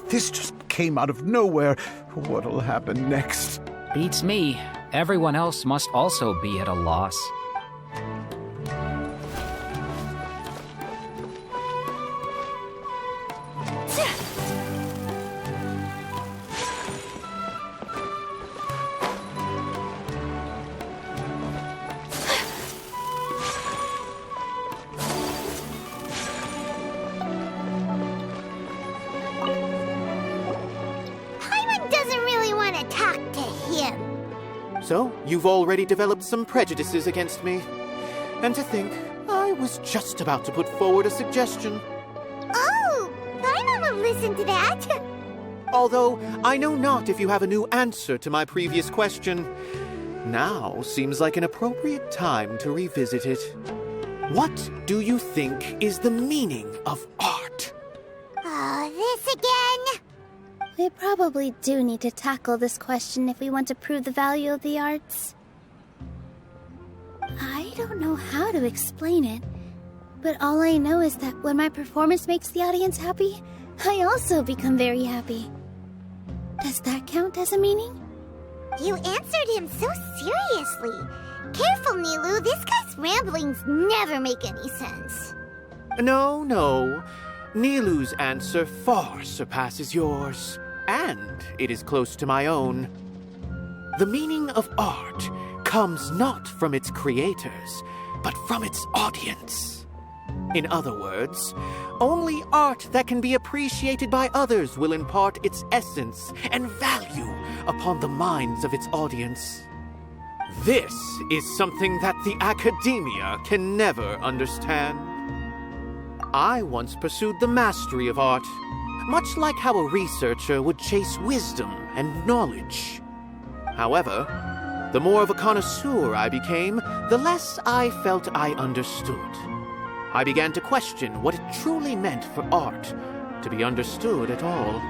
This just came out of nowhere. What'll happen next? Beats me. Everyone else must also be at a loss. So, you've already developed some prejudices against me. And to think, I was just about to put forward a suggestion. Oh, Paimon will listen to that. Although, I know not if you have a new answer to my previous question. Now seems like an appropriate time to revisit it. What do you think is the meaning of art? Oh, this again? We probably do need to tackle this question if we want to prove the value of the arts. I don't know how to explain it, but all I know is that when my performance makes the audience happy, I also become very happy. Does that count as a meaning? You answered him so seriously. Careful, Nilu, this guy's ramblings never make any sense. No. Nilu's answer far surpasses yours. And it is close to my own. The meaning of art comes not from its creators, but from its audience. In other words, only art that can be appreciated by others will impart its essence and value upon the minds of its audience. This is something that the academia can never understand. I once pursued the mastery of art, much like how a researcher would chase wisdom and knowledge. However, the more of a connoisseur I became, the less I felt I understood. I began to question what it truly meant for art to be understood at all.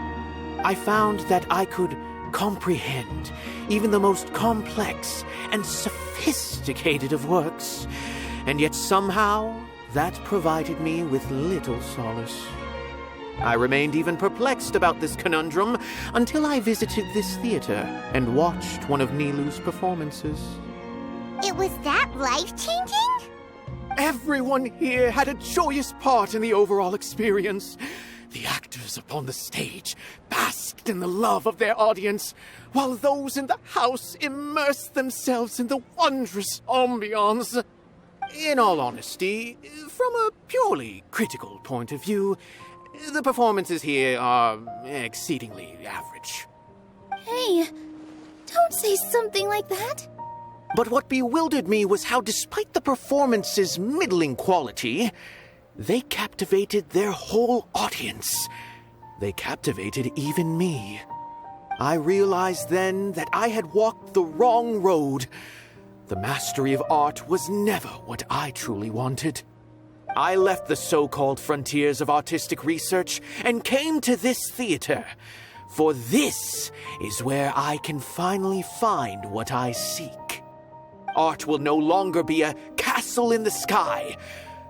I found that I could comprehend even the most complex and sophisticated of works, and yet somehow that provided me with little solace. I remained even perplexed about this conundrum until I visited this theater and watched one of Nilou's performances. It was that life-changing? Everyone here had a joyous part in the overall experience. The actors upon the stage basked in the love of their audience, while those in the house immersed themselves in the wondrous ambiance. In all honesty, from a purely critical point of view, the performances here are exceedingly average. Hey, don't say something like that. But what bewildered me was how, despite the performance's middling quality, they captivated their whole audience. They captivated even me. I realized then that I had walked the wrong road. The mastery of art was never what I truly wanted. I left the so-called frontiers of artistic research and came to this theater, for this is where I can finally find what I seek. Art will no longer be a castle in the sky.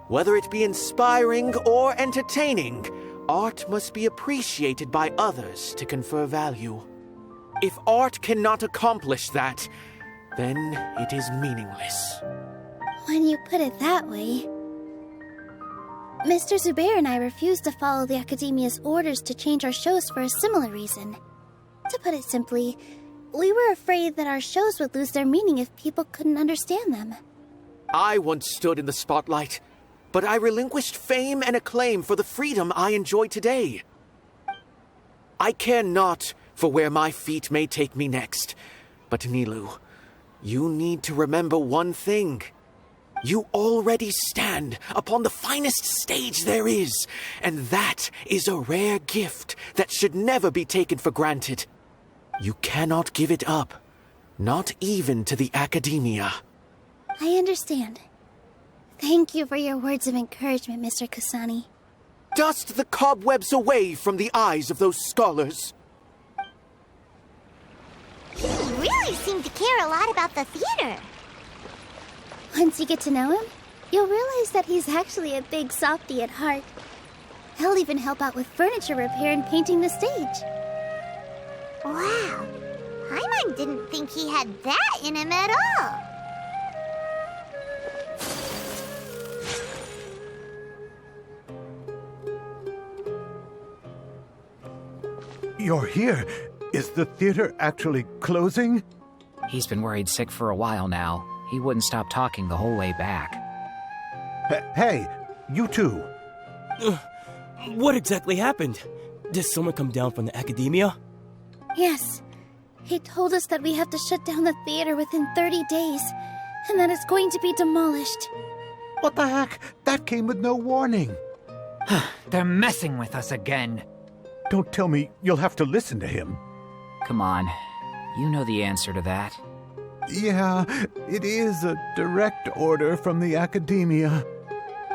Whether it be inspiring or entertaining, art must be appreciated by others to confer value. If art cannot accomplish that, then it is meaningless. When you put it that way... Mr. Zubair and I refused to follow the Academia's orders to change our shows for a similar reason. To put it simply, we were afraid that our shows would lose their meaning if people couldn't understand them. I once stood in the spotlight, but I relinquished fame and acclaim for the freedom I enjoy today. I care not for where my feet may take me next, but Nilou, you need to remember one thing. You already stand upon the finest stage there is, and that is a rare gift that should never be taken for granted. You cannot give it up, not even to the Academia. I understand. Thank you for your words of encouragement, Mr. Kusani. Dust the cobwebs away from the eyes of those scholars. He really seemed to care a lot about the theater. Once you get to know him, you'll realize that he's actually a big softie at heart. He'll even help out with furniture repair and painting the stage. Wow. Paimon didn't think he had that in him at all. You're here. Is the theater actually closing? He's been worried sick for a while now. He wouldn't stop talking the whole way back. Hey, you two. What exactly happened? Did someone come down from the Academia? Yes. He told us that we have to shut down the theater within 30 days, and that it's going to be demolished. What the heck? That came with no warning. They're messing with us again. Don't tell me you'll have to listen to him. Come on. You know the answer to that. Yeah, it is a direct order from the Academia.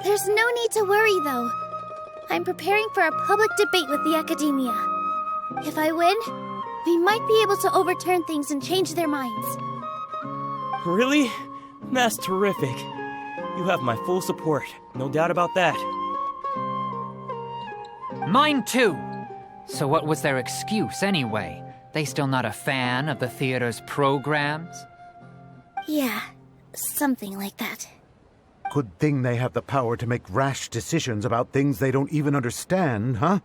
There's no need to worry, though. I'm preparing for a public debate with the Academia. If I win, we might be able to overturn things and change their minds. Really? That's terrific. You have my full support, no doubt about that. Mine too. So what was their excuse anyway? They still not a fan of the theater's programs? Yeah, something like that. Good thing they have the power to make rash decisions about things they don't even understand, huh?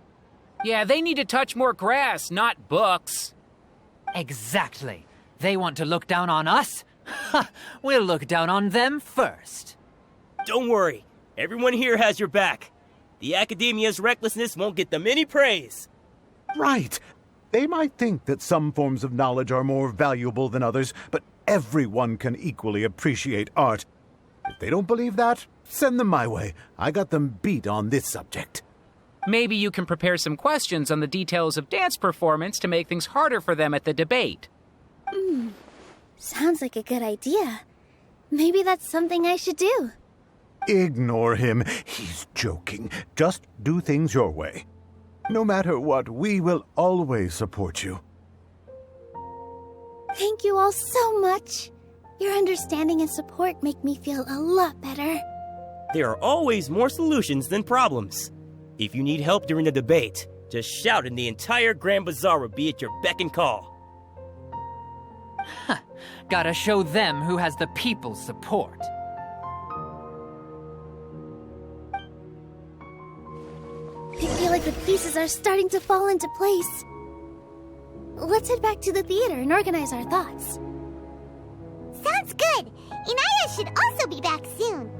Yeah, they need to touch more grass, not books. Exactly. They want to look down on us? Ha! We'll look down on them first. Don't worry. Everyone here has your back. The Academia's recklessness won't get them any praise. Right. They might think that some forms of knowledge are more valuable than others, but everyone can equally appreciate art. If they don't believe that, send them my way. I got them beat on this subject. Maybe you can prepare some questions on the details of dance performance to make things harder for them at the debate. Sounds like a good idea. Maybe that's something I should do. Ignore him. He's joking. Just do things your way. No matter what, we will always support you. Thank you all so much. Your understanding and support make me feel a lot better. There are always more solutions than problems. If you need help during the debate, just shout and the entire Grand Bazaar will be at your beck and call. Gotta show them who has the people's support. I feel like the pieces are starting to fall into place. Let's head back to the theater and organize our thoughts. Sounds good. Inaya should also be back soon.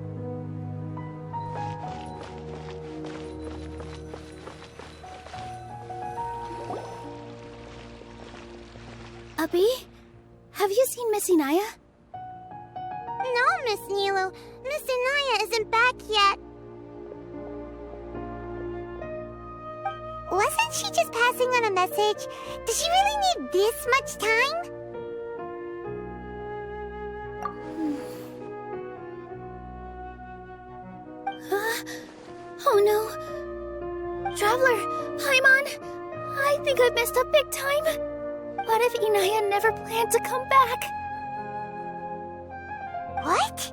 Abi, have you seen Miss Inaya? No, Miss Nilo. Miss Inaya isn't back yet. Wasn't she just passing on a message? Does she really need this much time? Oh no. Traveler, Paimon, I think I've messed up big time. What if Inaya never planned to come back? What?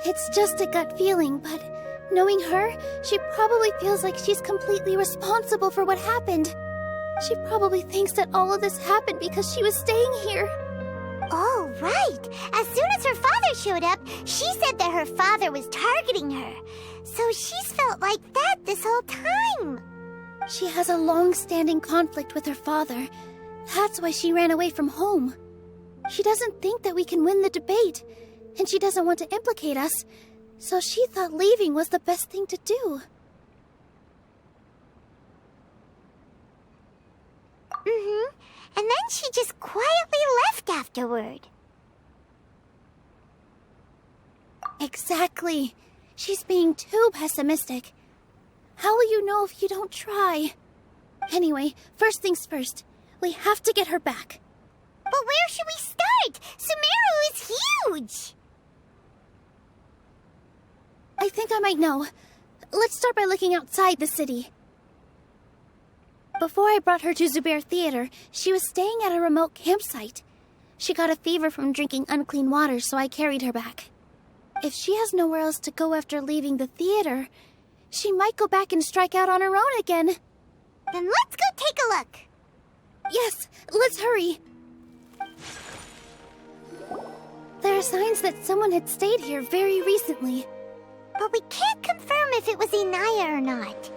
It's just a gut feeling, but knowing her, she probably feels like she's completely responsible for what happened. She probably thinks that all of this happened because she was staying here. Oh, right. As soon as her father showed up, she said that her father was targeting her. So she's felt like that this whole time. She has a long-standing conflict with her father. That's why she ran away from home. She doesn't think that we can win the debate, and she doesn't want to implicate us, so she thought leaving was the best thing to do. And then she just quietly left afterward. Exactly. She's being too pessimistic. How will you know if you don't try? Anyway, first things first. We have to get her back. But where should we start? Sumeru is huge! I think I might know. Let's start by looking outside the city. Before I brought her to Zubair Theater, she was staying at a remote campsite. She got a fever from drinking unclean water, so I carried her back. If she has nowhere else to go after leaving the theater, she might go back and strike out on her own again. Then let's go take a look. Yes, let's hurry. There are signs that someone had stayed here very recently. But we can't confirm if it was Inaya or not.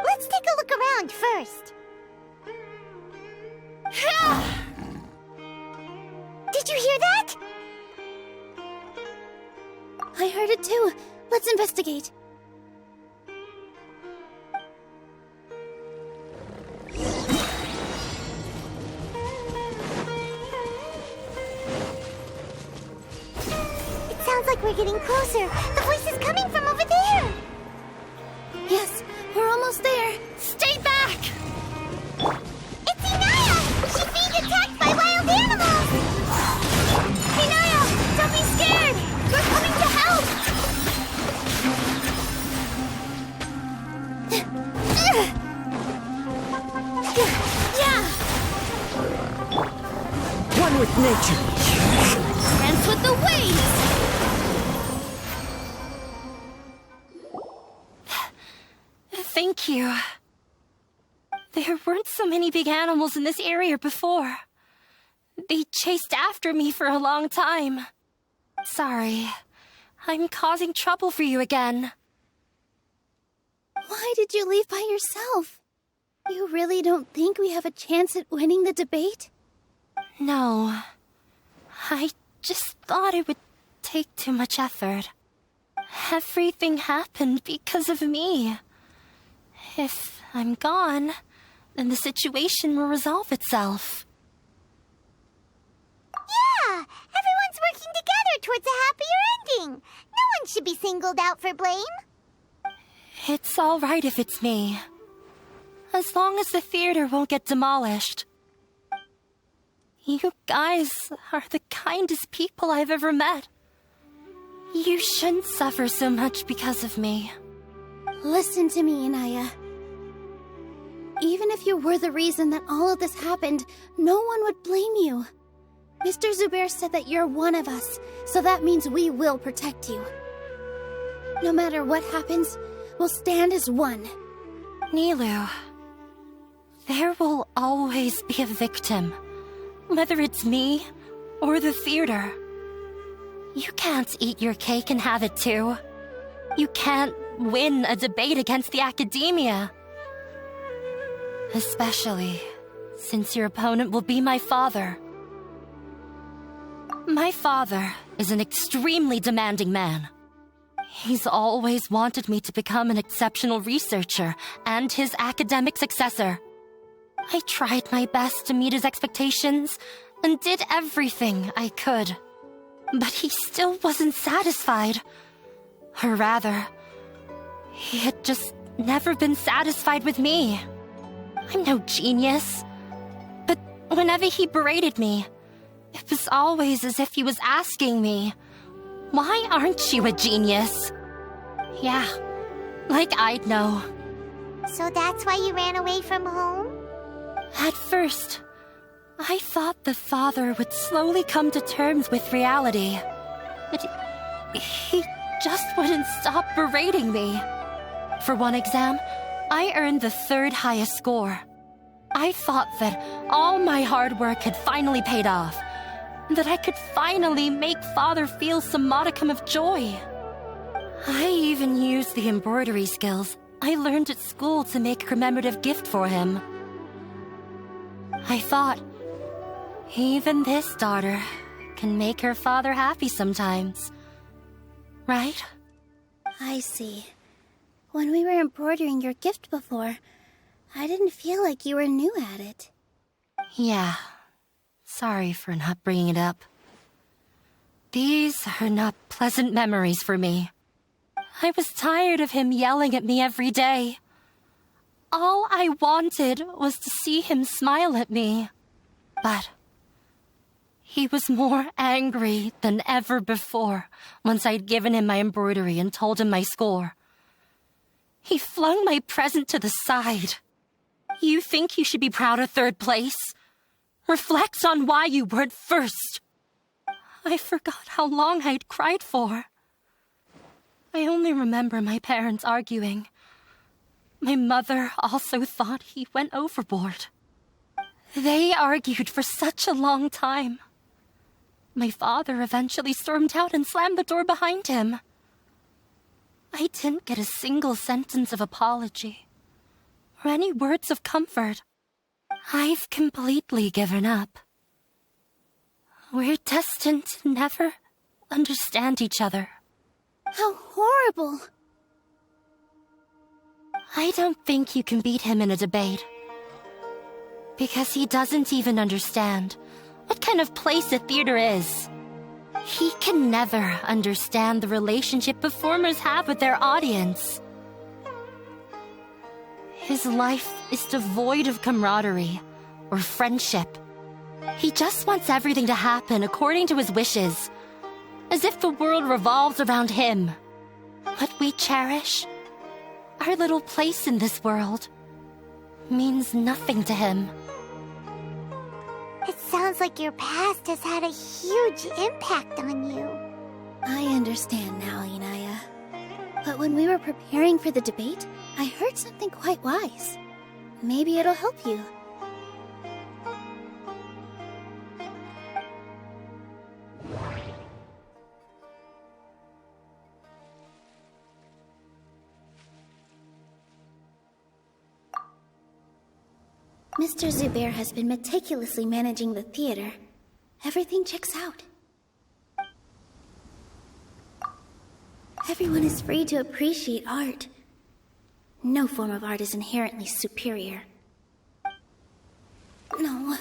Let's take a look around first. Did you hear that? I heard it too. Let's investigate. It sounds like we're getting closer. The voice is coming from over there. Yes, we're almost there. Stay back! It's Inaya! She's being attacked by wild animals! Inaya, don't be scared! We're coming to help! Yeah! One with nature. Dance with the waves! Thank you. There weren't so many big animals in this area before. They chased after me for a long time. Sorry. I'm causing trouble for you again. Why did you leave by yourself? You really don't think we have a chance at winning the debate? No. I just thought it would take too much effort. Everything happened because of me. If I'm gone, then the situation will resolve itself. Yeah! Everyone's working together towards a happier ending. No one should be singled out for blame. It's all right if it's me. As long as the theater won't get demolished. You guys are the kindest people I've ever met. You shouldn't suffer so much because of me. Listen to me, Inaya. Even if you were the reason that all of this happened, no one would blame you. Mr. Zubair said that you're one of us, so that means we will protect you. No matter what happens, we'll stand as one. Nilou, there will always be a victim, whether it's me or the theater. You can't eat your cake and have it too. You can't win a debate against the academia. Especially since your opponent will be my father. My father is an extremely demanding man. He's always wanted me to become an exceptional researcher and his academic successor. I tried my best to meet his expectations and did everything I could. But he still wasn't satisfied. Or rather, he had just never been satisfied with me. I'm no genius. But whenever he berated me, it was always as if he was asking me, "Why aren't you a genius?" Yeah, like I'd know. So that's why you ran away from home? At first, I thought the father would slowly come to terms with reality. But he just wouldn't stop berating me. For one exam, I earned the 3rd highest score. I thought that all my hard work had finally paid off, and that I could finally make father feel some modicum of joy. I even used the embroidery skills I learned at school to make a commemorative gift for him. I thought, even this daughter can make her father happy sometimes. Right? I see. When we were embroidering your gift before, I didn't feel like you were new at it. Yeah. Sorry for not bringing it up. These are not pleasant memories for me. I was tired of him yelling at me every day. All I wanted was to see him smile at me. But he was more angry than ever before once I'd given him my embroidery and told him my score. He flung my present to the side. You think you should be proud of 3rd place? Reflect on why you weren't first. I forgot how long I'd cried for. I only remember my parents arguing. My mother also thought he went overboard. They argued for such a long time. My father eventually stormed out and slammed the door behind him. I didn't get a single sentence of apology or any words of comfort. I've completely given up. We're destined to never understand each other. How horrible! I don't think you can beat him in a debate. Because he doesn't even understand what kind of place a theater is. He can never understand the relationship performers have with their audience. His life is devoid of camaraderie or friendship. He just wants everything to happen according to his wishes, as if the world revolves around him. What we cherish, our little place in this world, means nothing to him. It sounds like your past has had a huge impact on you. I understand now, Inaya. But when we were preparing for the debate, I heard something quite wise. Maybe it'll help you. Mr. Zubair has been meticulously managing the theater. Everything checks out. Everyone is free to appreciate art. No form of art is inherently superior. No,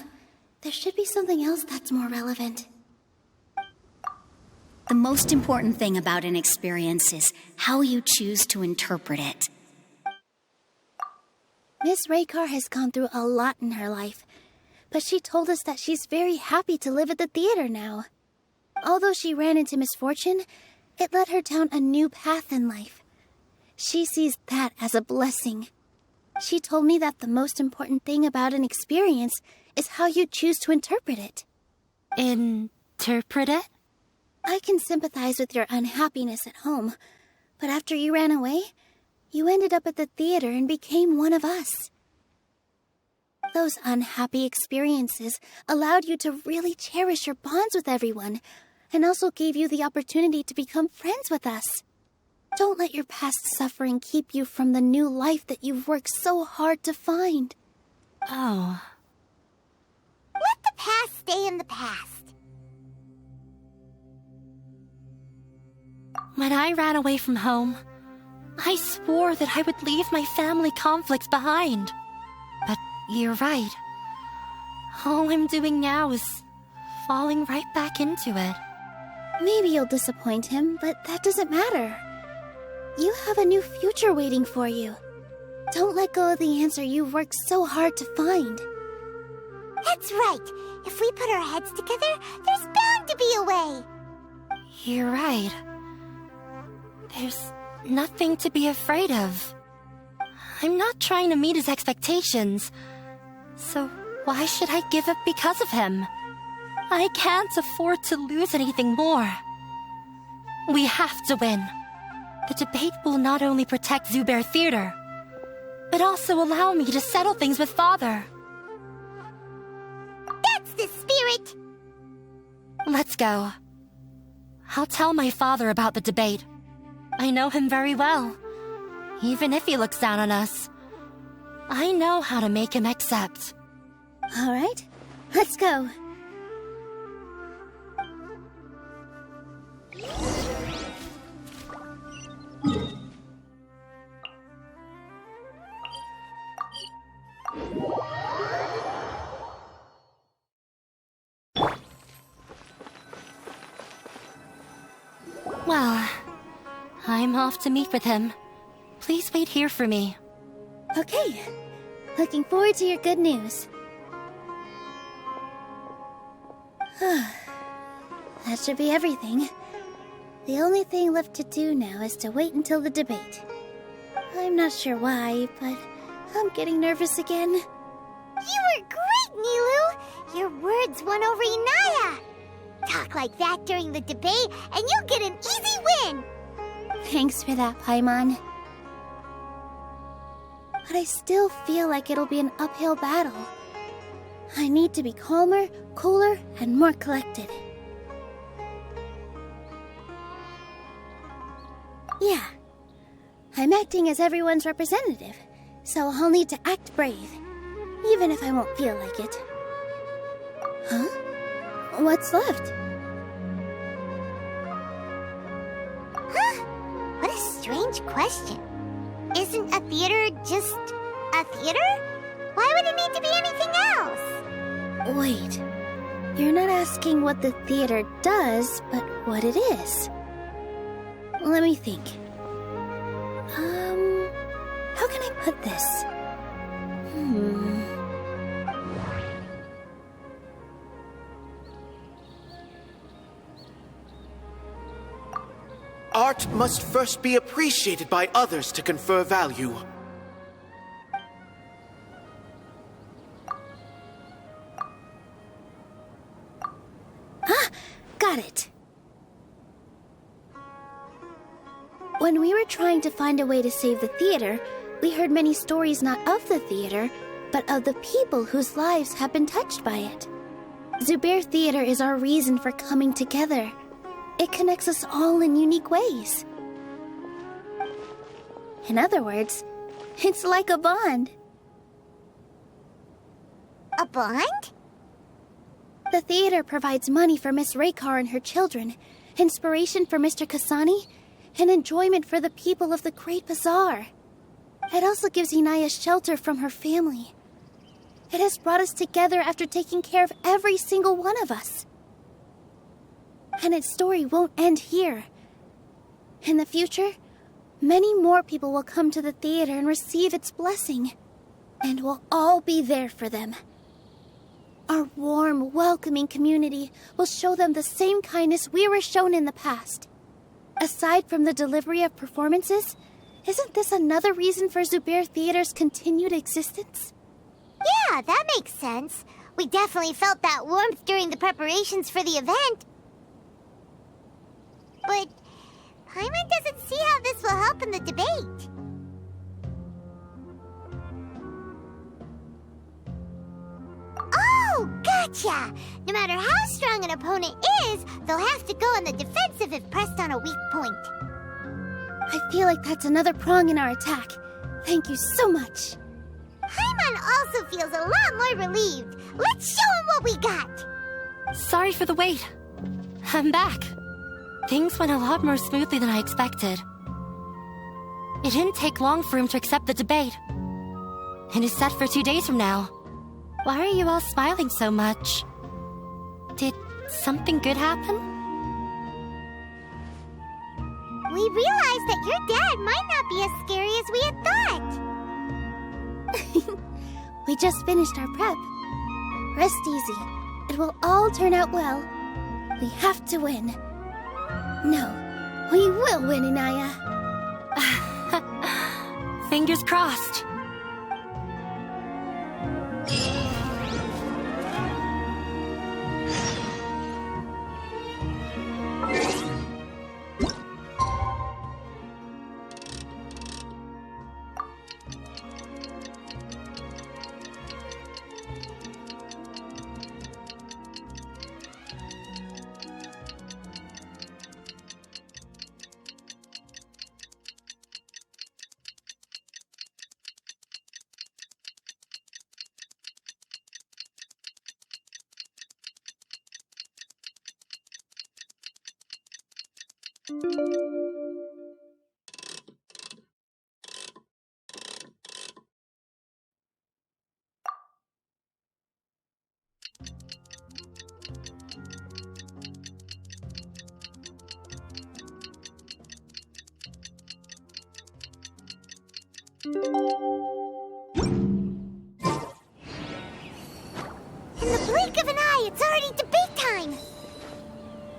there should be something else that's more relevant. The most important thing about an experience is how you choose to interpret it. Miss Raykar has gone through a lot in her life, but she told us that she's very happy to live at the theater now. Although she ran into misfortune, it led her down a new path in life. She sees that as a blessing. She told me that the most important thing about an experience is how you choose to interpret it. Interpret it? I can sympathize with your unhappiness at home, but after you ran away, you ended up at the theater and became one of us. Those unhappy experiences allowed you to really cherish your bonds with everyone, and also gave you the opportunity to become friends with us. Don't let your past suffering keep you from the new life that you've worked so hard to find. Oh. Let the past stay in the past. When I ran away from home, I swore that I would leave my family conflicts behind. But you're right. All I'm doing now is falling right back into it. Maybe you'll disappoint him, but that doesn't matter. You have a new future waiting for you. Don't let go of the answer you've worked so hard to find. That's right. If we put our heads together, there's bound to be a way. You're right. There's nothing to be afraid of. I'm not trying to meet his expectations, so why should I give up because of him? I can't afford to lose anything more. We have to win. The debate will not only protect Zubair Theater, but also allow me to settle things with Father. That's the spirit! Let's go. I'll tell my father about the debate. I know him very well. Even if he looks down on us, I know how to make him accept. All right, let's go. Well, I'm off to meet with him. Please wait here for me. Okay, looking forward to your good news. That should be everything. The only thing left to do now is to wait until the debate. I'm not sure why, but I'm getting nervous again. You were great, Nilou! Your words won over Inaya! Talk like that during the debate, and you'll get an easy win! Thanks for that, Paimon. But I still feel like it'll be an uphill battle. I need to be calmer, cooler, and more collected. Yeah. I'm acting as everyone's representative, so I'll need to act brave, even if I won't feel like it. Huh? What's left? Huh? What a strange question. Isn't a theater just a theater? Why would it need to be anything else? Wait. You're not asking what the theater does, but what it is. Let me think. How can I put this? Art must first be appreciated by others to confer value. Ah, got it. When we were trying to find a way to save the theater, we heard many stories not of the theater, but of the people whose lives have been touched by it. Zubair Theater is our reason for coming together. It connects us all in unique ways. In other words, it's like a bond. A bond? The theater provides money for Miss Raykar and her children, inspiration for Mr. Kasani, and enjoyment for the people of the Great Bazaar. It also gives Inaya shelter from her family. It has brought us together after taking care of every single one of us. And its story won't end here. In the future, many more people will come to the theater and receive its blessing. And we'll all be there for them. Our warm, welcoming community will show them the same kindness we were shown in the past. Aside from the delivery of performances, isn't this another reason for Zubair Theater's continued existence? Yeah, that makes sense. We definitely felt that warmth during the preparations for the event. But Paimon doesn't see how this will help in the debate. Oh, gotcha! No matter how strong an opponent is, they'll have to go on the defensive if pressed on a weak point. I feel like that's another prong in our attack. Thank you so much. Paimon also feels a lot more relieved. Let's show him what we got! Sorry for the wait. I'm back. Things went a lot more smoothly than I expected. It didn't take long for him to accept the debate. It is set for 2 days from now. Why are you all smiling so much? Did something good happen? We realized that your dad might not be as scary as we had thought. We just finished our prep. Rest easy. It will all turn out well. We have to win. No, we will win, Inaya. Fingers crossed. In the blink of an eye, it's already debate time!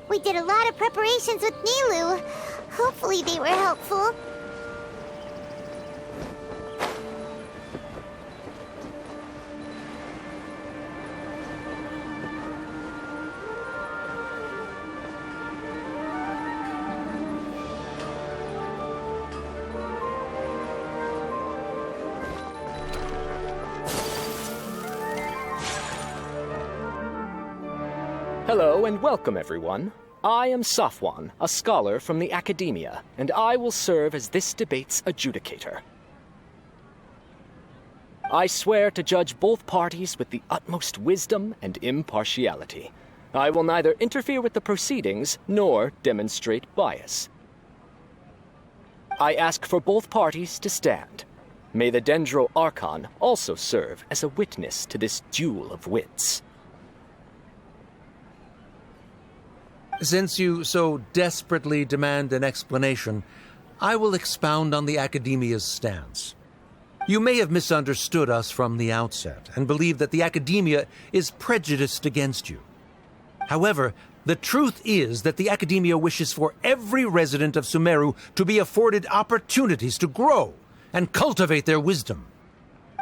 We did a lot of preparations with Nilou. Hopefully they were helpful. Hello and welcome, everyone. I am Safwan, a scholar from the Academia, and I will serve as this debate's adjudicator. I swear to judge both parties with the utmost wisdom and impartiality. I will neither interfere with the proceedings nor demonstrate bias. I ask for both parties to stand. May the Dendro Archon also serve as a witness to this duel of wits. Since you so desperately demand an explanation, I will expound on the Academia's stance. You may have misunderstood us from the outset and believe that the Academia is prejudiced against you. However, the truth is that the Academia wishes for every resident of Sumeru to be afforded opportunities to grow and cultivate their wisdom.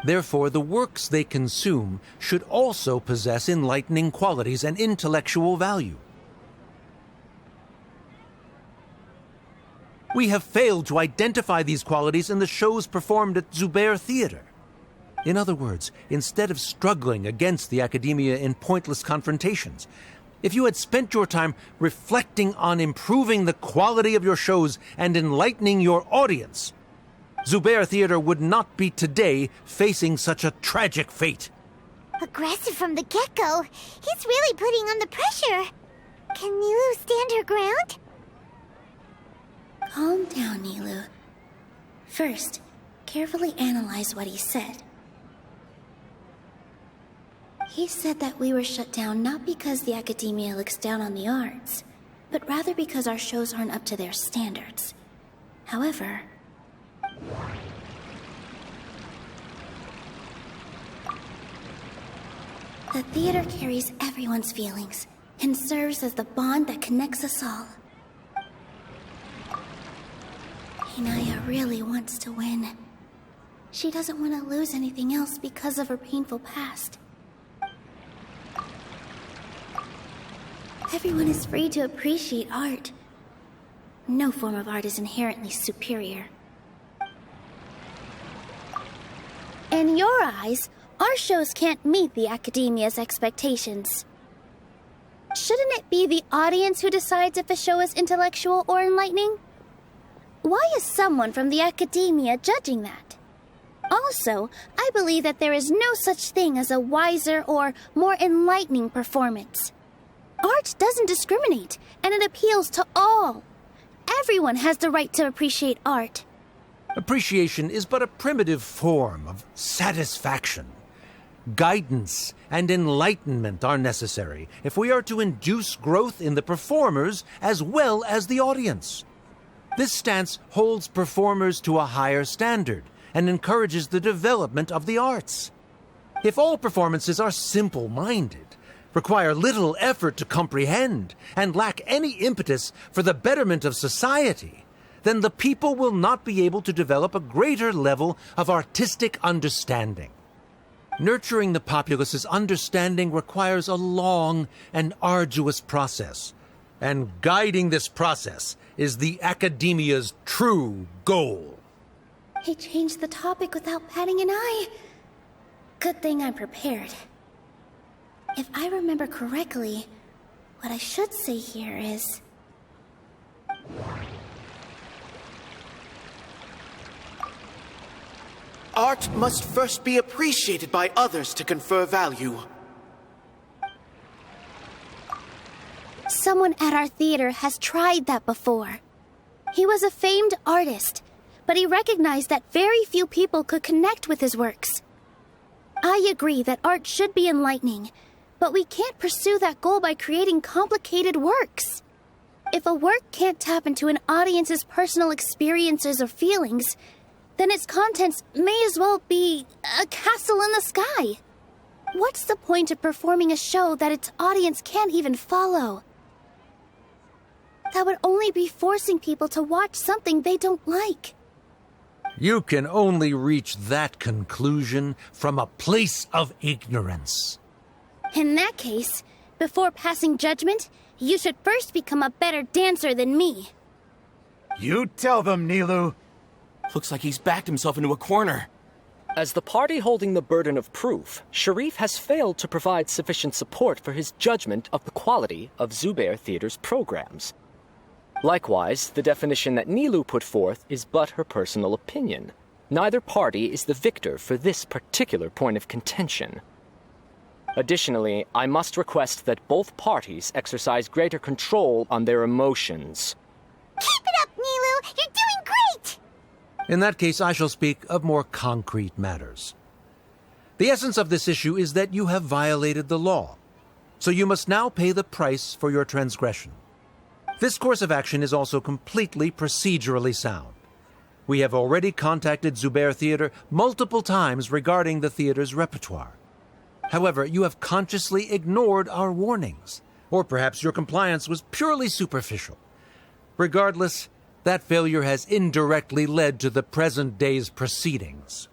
Therefore, the works they consume should also possess enlightening qualities and intellectual value. We have failed to identify these qualities in the shows performed at Zubair Theater. In other words, instead of struggling against the Academia in pointless confrontations, if you had spent your time reflecting on improving the quality of your shows and enlightening your audience, Zubair Theater would not be today facing such a tragic fate. Aggressive from the get-go, he's really putting on the pressure. Can Nilou stand her ground? Calm down, Nilou. First, carefully analyze what he said. He said that we were shut down not because the Academia looks down on the arts, but rather because our shows aren't up to their standards. However, the theater carries everyone's feelings and serves as the bond that connects us all. Inaya really wants to win. She doesn't want to lose anything else because of her painful past. Everyone is free to appreciate art. No form of art is inherently superior. In your eyes, our shows can't meet the Academia's expectations. Shouldn't it be the audience who decides if a show is intellectual or enlightening? Why is someone from the Academia judging that? Also, I believe that there is no such thing as a wiser or more enlightening performance. Art doesn't discriminate, and it appeals to all. Everyone has the right to appreciate art. Appreciation is but a primitive form of satisfaction. Guidance and enlightenment are necessary if we are to induce growth in the performers as well as the audience. This stance holds performers to a higher standard and encourages the development of the arts. If all performances are simple-minded, require little effort to comprehend, and lack any impetus for the betterment of society, then the people will not be able to develop a greater level of artistic understanding. Nurturing the populace's understanding requires a long and arduous process, and guiding this process is the Academia's true goal. He changed the topic without batting an eye. Good thing I'm prepared. If I remember correctly, what I should say here is... Art must first be appreciated by others to confer value. Someone at our theater has tried that before. He was a famed artist, but he recognized that very few people could connect with his works. I agree that art should be enlightening, but we can't pursue that goal by creating complicated works. If a work can't tap into an audience's personal experiences or feelings, then its contents may as well be a castle in the sky. What's the point of performing a show that its audience can't even follow? That would only be forcing people to watch something they don't like. You can only reach that conclusion from a place of ignorance. In that case, before passing judgment, you should first become a better dancer than me. You tell them, Nilou. Looks like he's backed himself into a corner. As the party holding the burden of proof, Sharif has failed to provide sufficient support for his judgment of the quality of Zubair Theater's programs. Likewise, the definition that Nilou put forth is but her personal opinion. Neither party is the victor for this particular point of contention. Additionally, I must request that both parties exercise greater control on their emotions. Keep it up, Nilou! You're doing great! In that case, I shall speak of more concrete matters. The essence of this issue is that you have violated the law, so you must now pay the price for your transgression. This course of action is also completely procedurally sound. We have already contacted Zubair Theater multiple times regarding the theater's repertoire. However, you have consciously ignored our warnings, or perhaps your compliance was purely superficial. Regardless, that failure has indirectly led to the present day's proceedings.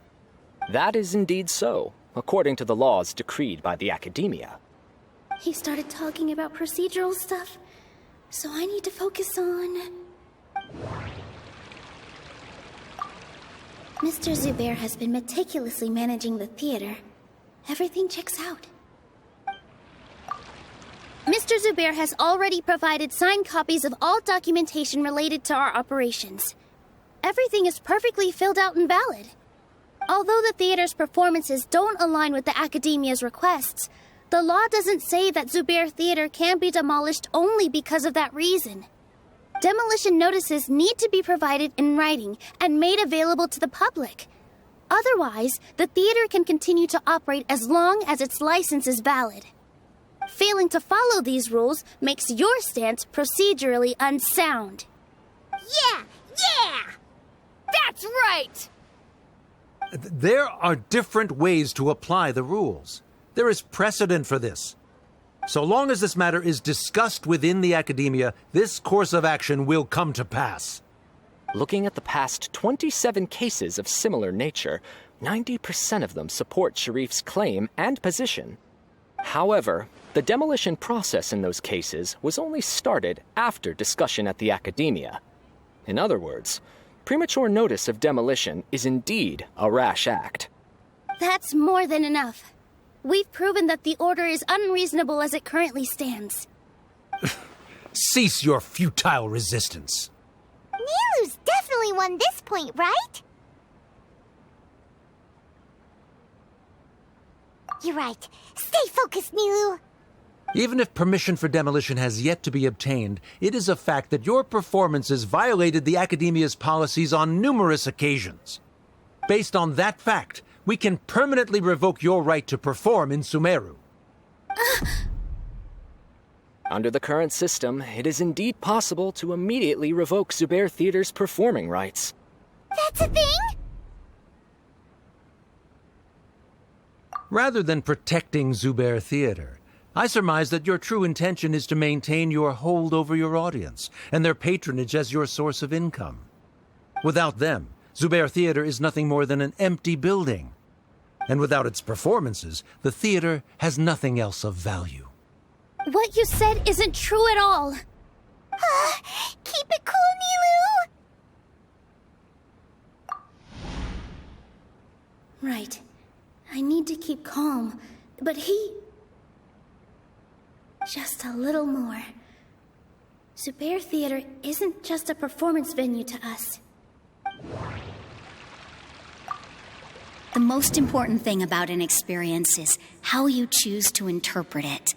That is indeed so, according to the laws decreed by the Academia. He started talking about procedural stuff, so I need to focus on... Mr. Zubair has been meticulously managing the theater. Everything checks out. Mr. Zubair has already provided signed copies of all documentation related to our operations. Everything is perfectly filled out and valid. Although the theater's performances don't align with the Academia's requests, the law doesn't say that Zubair Theater can be demolished only because of that reason. Demolition notices need to be provided in writing and made available to the public. Otherwise, the theater can continue to operate as long as its license is valid. Failing to follow these rules makes your stance procedurally unsound. Yeah! That's right! There are different ways to apply the rules. There is precedent for this. So long as this matter is discussed within the academia, this course of action will come to pass. Looking at the past 27 cases of similar nature, 90% of them support Sharif's claim and position. However, the demolition process in those cases was only started after discussion at the academia. In other words, premature notice of demolition is indeed a rash act. That's more than enough. We've proven that the order is unreasonable as it currently stands. Cease your futile resistance. Nilu's definitely won this point, right? You're right. Stay focused, Nilu. Even if permission for demolition has yet to be obtained, it is a fact that your performances violated the Academia's policies on numerous occasions. Based on that fact, we can permanently revoke your right to perform in Sumeru. Under the current system, it is indeed possible to immediately revoke Zubair Theater's performing rights. That's a thing? Rather than protecting Zubair Theater, I surmise that your true intention is to maintain your hold over your audience and their patronage as your source of income. Without them, Zubair Theater is nothing more than an empty building. And without its performances, the theater has nothing else of value. What you said isn't true at all. Keep it cool, Nilu! Right. I need to keep calm, but just a little more. Zubair Theater isn't just a performance venue to us. The most important thing about an experience is how you choose to interpret it.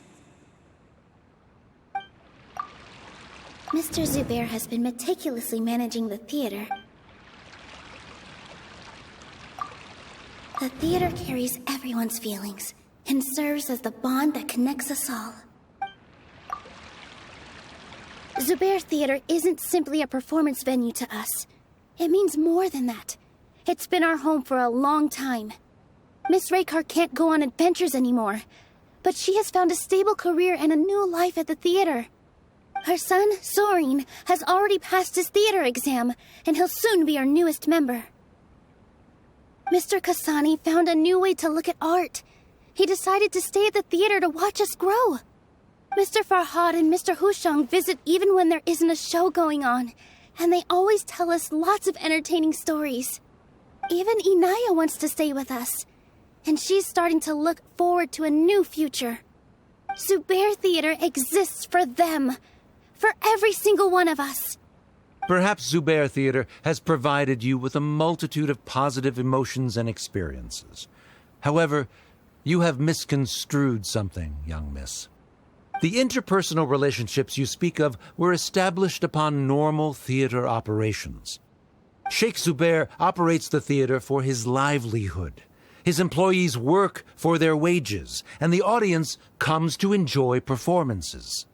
Mr. Zubair has been meticulously managing the theater. The theater carries everyone's feelings and serves as the bond that connects us all. Zubair Theater isn't simply a performance venue to us. It means more than that. It's been our home for a long time. Miss Raykar can't go on adventures anymore, but she has found a stable career and a new life at the theater. Her son, Sorin, has already passed his theater exam, and he'll soon be our newest member. Mr. Kasani found a new way to look at art. He decided to stay at the theater to watch us grow. Mr. Farhad and Mr. Hushang visit even when there isn't a show going on, and they always tell us lots of entertaining stories. Even Inaya wants to stay with us, and she's starting to look forward to a new future. Zubair Theater exists for them, for every single one of us. Perhaps Zubair Theater has provided you with a multitude of positive emotions and experiences. However, you have misconstrued something, young miss. The interpersonal relationships you speak of were established upon normal theater operations. Sheikh Zubair operates the theater for his livelihood. His employees work for their wages, and the audience comes to enjoy performances.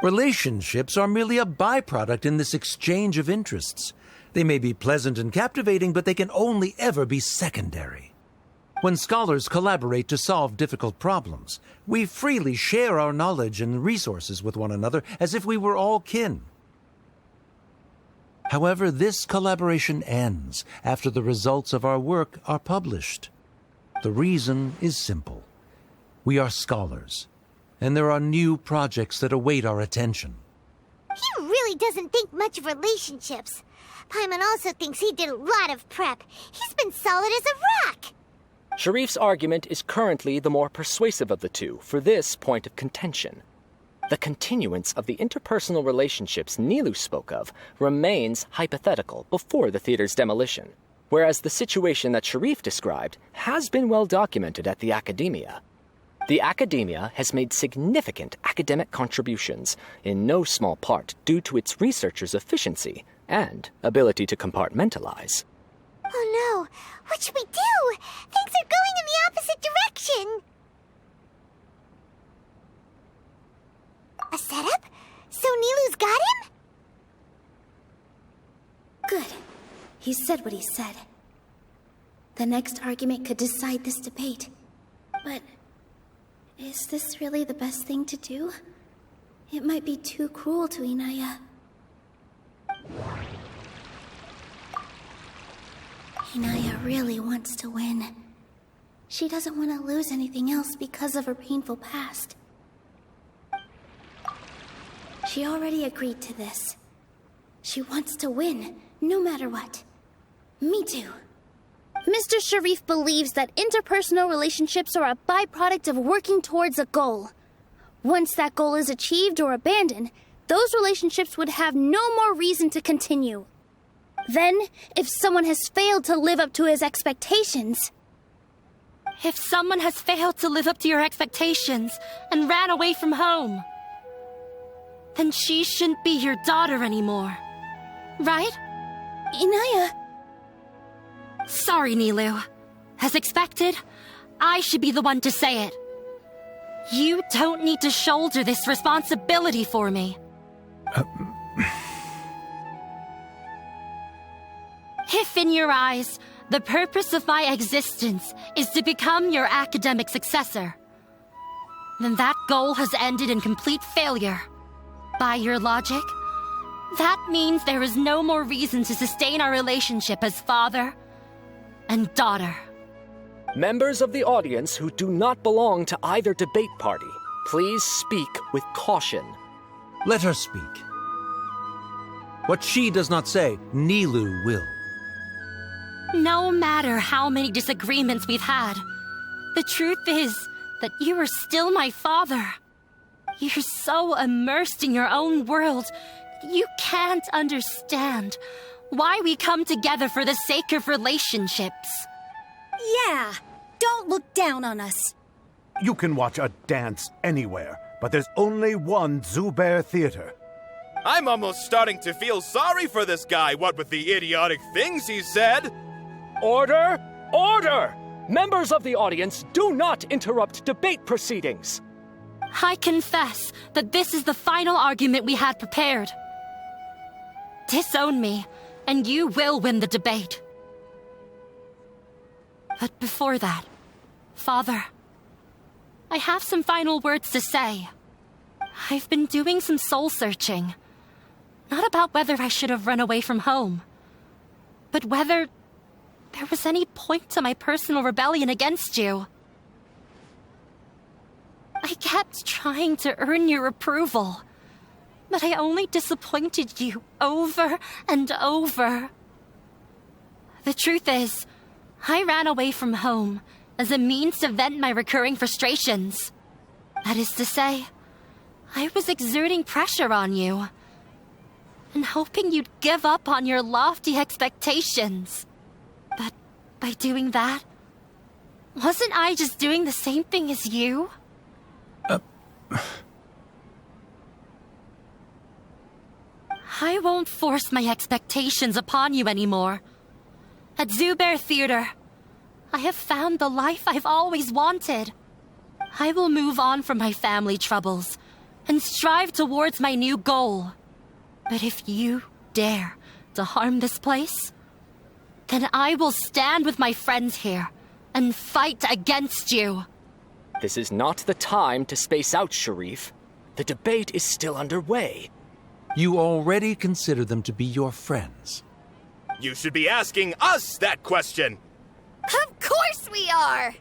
Relationships are merely a byproduct in this exchange of interests. They may be pleasant and captivating, but they can only ever be secondary. When scholars collaborate to solve difficult problems, we freely share our knowledge and resources with one another as if we were all kin. However, this collaboration ends after the results of our work are published. The reason is simple. We are scholars, and there are new projects that await our attention. He really doesn't think much of relationships. Paimon also thinks he did a lot of prep. He's been solid as a rock. Sharif's argument is currently the more persuasive of the two for this point of contention. The continuance of the interpersonal relationships Nilu spoke of remains hypothetical before the theater's demolition, whereas the situation that Sharif described has been well documented at the academia. The academia has made significant academic contributions, in no small part due to its researchers' efficiency and ability to compartmentalize. Oh no, what should we do? Things are going in the opposite direction. He said what he said. The next argument could decide this debate. But is this really the best thing to do? It might be too cruel to Inaya. Inaya really wants to win. She doesn't want to lose anything else because of her painful past. She already agreed to this. She wants to win, no matter what. Me too. Mr. Sharif believes that interpersonal relationships are a byproduct of working towards a goal. Once that goal is achieved or abandoned, those relationships would have no more reason to continue. Then, if someone has failed to live up to his expectations... If someone has failed to live up to your expectations and ran away from home, then she shouldn't be your daughter anymore. Right? Inaya... Sorry, Nilou. As expected, I should be the one to say it. You don't need to shoulder this responsibility for me. If in your eyes, the purpose of my existence is to become your academic successor, then that goal has ended in complete failure. By your logic, that means there is no more reason to sustain our relationship as father and daughter. Members of the audience who do not belong to either debate party, please speak with caution. Let her speak. What she does not say, Nilou will. No matter how many disagreements we've had, the truth is that you are still my father. You're so immersed in your own world, you can't understand why we come together for the sake of relationships. Yeah, don't look down on us. You can watch a dance anywhere, but there's only one Zubair Theater. I'm almost starting to feel sorry for this guy, what with the idiotic things he said. Order! Order! Members of the audience, do not interrupt debate proceedings. I confess that this is the final argument we had prepared. Disown me, and you will win the debate. But before that, Father, I have some final words to say. I've been doing some soul-searching. Not about whether I should have run away from home, but whether there was any point to my personal rebellion against you. I kept trying to earn your approval, but I only disappointed you over and over. The truth is, I ran away from home as a means to vent my recurring frustrations. That is to say, I was exerting pressure on you and hoping you'd give up on your lofty expectations. But by doing that, wasn't I just doing the same thing as you? I won't force my expectations upon you anymore. At Zubair Theater, I have found the life I've always wanted. I will move on from my family troubles and strive towards my new goal. But if you dare to harm this place, then I will stand with my friends here and fight against you. This is not the time to space out, Sharif. The debate is still underway. You already consider them to be your friends. You should be asking us that question. Of course we are!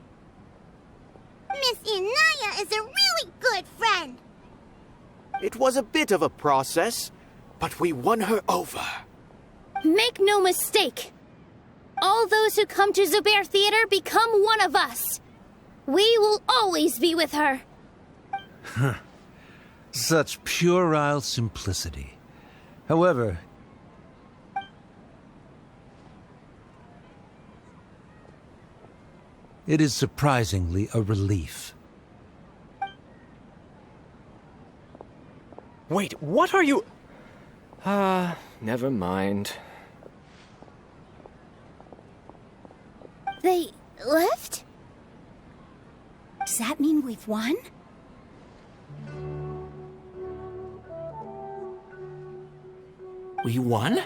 Miss Inaya is a really good friend. It was a bit of a process, but we won her over. Make no mistake. All those who come to Zubair Theater become one of us. We will always be with her. Such puerile simplicity. However, it is surprisingly a relief. Wait, what are you... never mind. They left? Does that mean we've won? We won?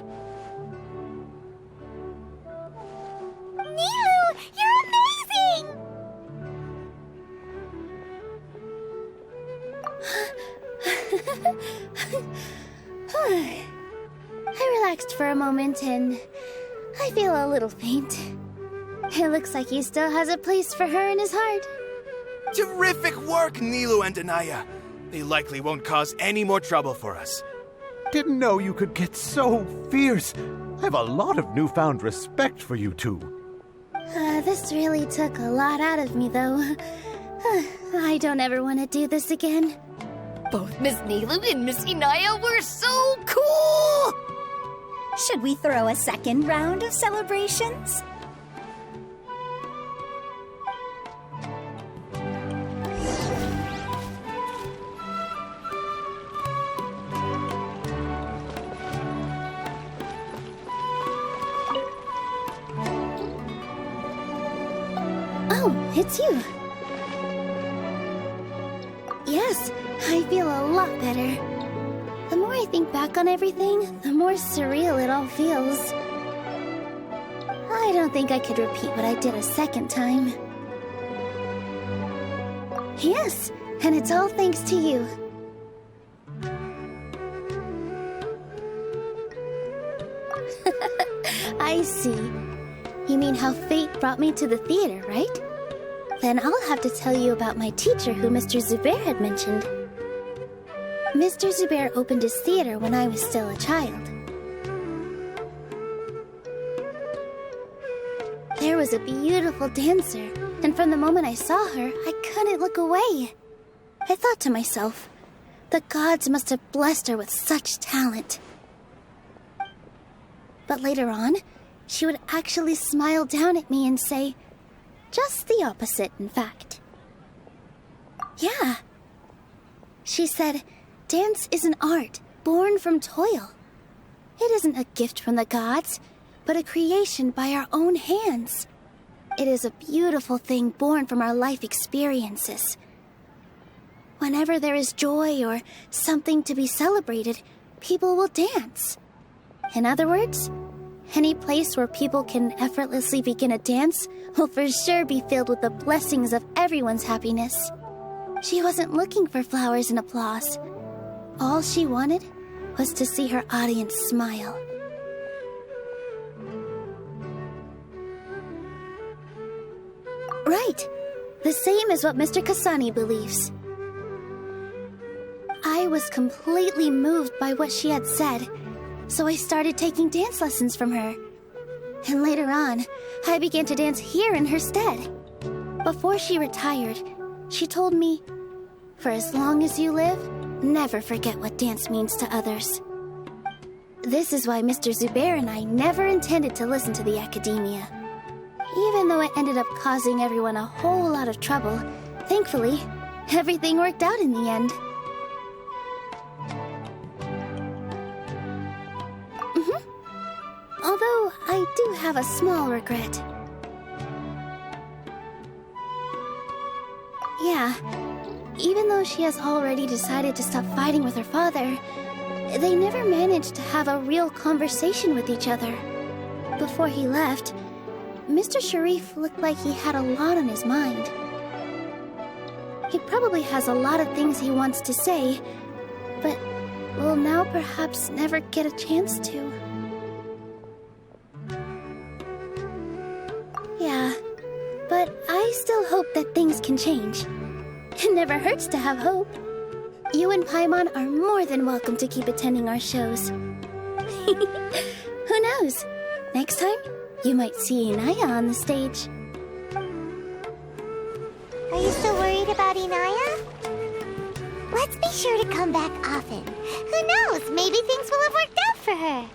I relaxed for a moment and I feel a little faint. It looks like he still has a place for her in his heart. Terrific work, Nilou and Anaya. They likely won't cause any more trouble for us. Didn't know you could get so fierce. I have a lot of newfound respect for you two. This really took a lot out of me, though. I don't ever want to do this again. Both Miss Nilou and Miss Inaya were so cool! Should we throw a second round of celebrations? Oh, it's you. Yes, I feel a lot better. The more I think back on everything, the more surreal it all feels. I don't think I could repeat what I did a second time. Yes, and it's all thanks to you. I see. You mean how fate brought me to the theater, right? Then I'll have to tell you about my teacher who Mr. Zubair had mentioned. Mr. Zubair opened his theater when I was still a child. There was a beautiful dancer, and from the moment I saw her, I couldn't look away. I thought to myself, the gods must have blessed her with such talent. But later on, she would actually smile down at me and say, just the opposite, in fact. Yeah. She said, dance is an art born from toil. It isn't a gift from the gods, but a creation by our own hands. It is a beautiful thing born from our life experiences. Whenever there is joy or something to be celebrated, people will dance. In other words, any place where people can effortlessly begin a dance will for sure be filled with the blessings of everyone's happiness. She wasn't looking for flowers and applause. All she wanted was to see her audience smile. Right. The same as what Mr. Kasani believes. I was completely moved by what she had said, so I started taking dance lessons from her. And later on, I began to dance here in her stead. Before she retired, she told me, for as long as you live, never forget what dance means to others. This is why Mr. Zubair and I never intended to listen to the academia. Even though it ended up causing everyone a whole lot of trouble, thankfully, everything worked out in the end. Although, I do have a small regret. Yeah, even though she has already decided to stop fighting with her father, they never managed to have a real conversation with each other. Before he left, Mr. Sharif looked like he had a lot on his mind. He probably has a lot of things he wants to say, but will now perhaps never get a chance to. Yeah, but I still hope that things can change. It never hurts to have hope. You and Paimon are more than welcome to keep attending our shows. Who knows? Next time, you might see Inaya on the stage. Are you still worried about Inaya? Let's be sure to come back often. Who knows? Maybe things will have worked out for her.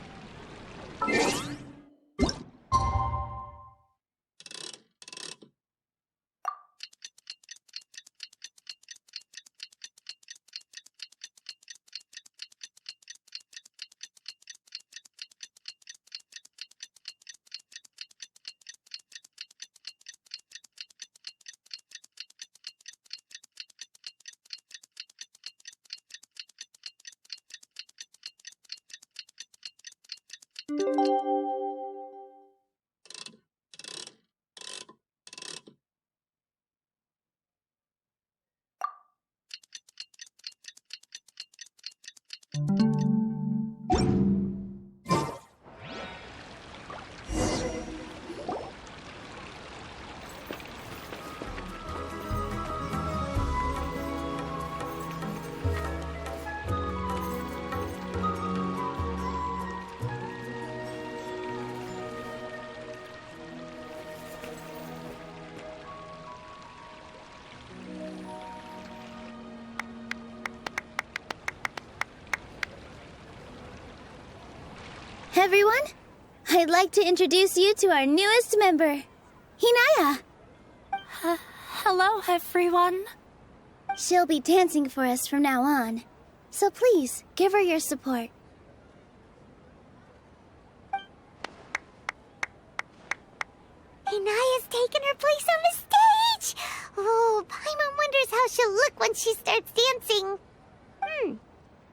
Everyone, I'd like to introduce you to our newest member, Hinaya. Hello, everyone. She'll be dancing for us from now on, so please give her your support. Hinaya's taken her place on the stage! Oh, Paimon wonders how she'll look when she starts dancing.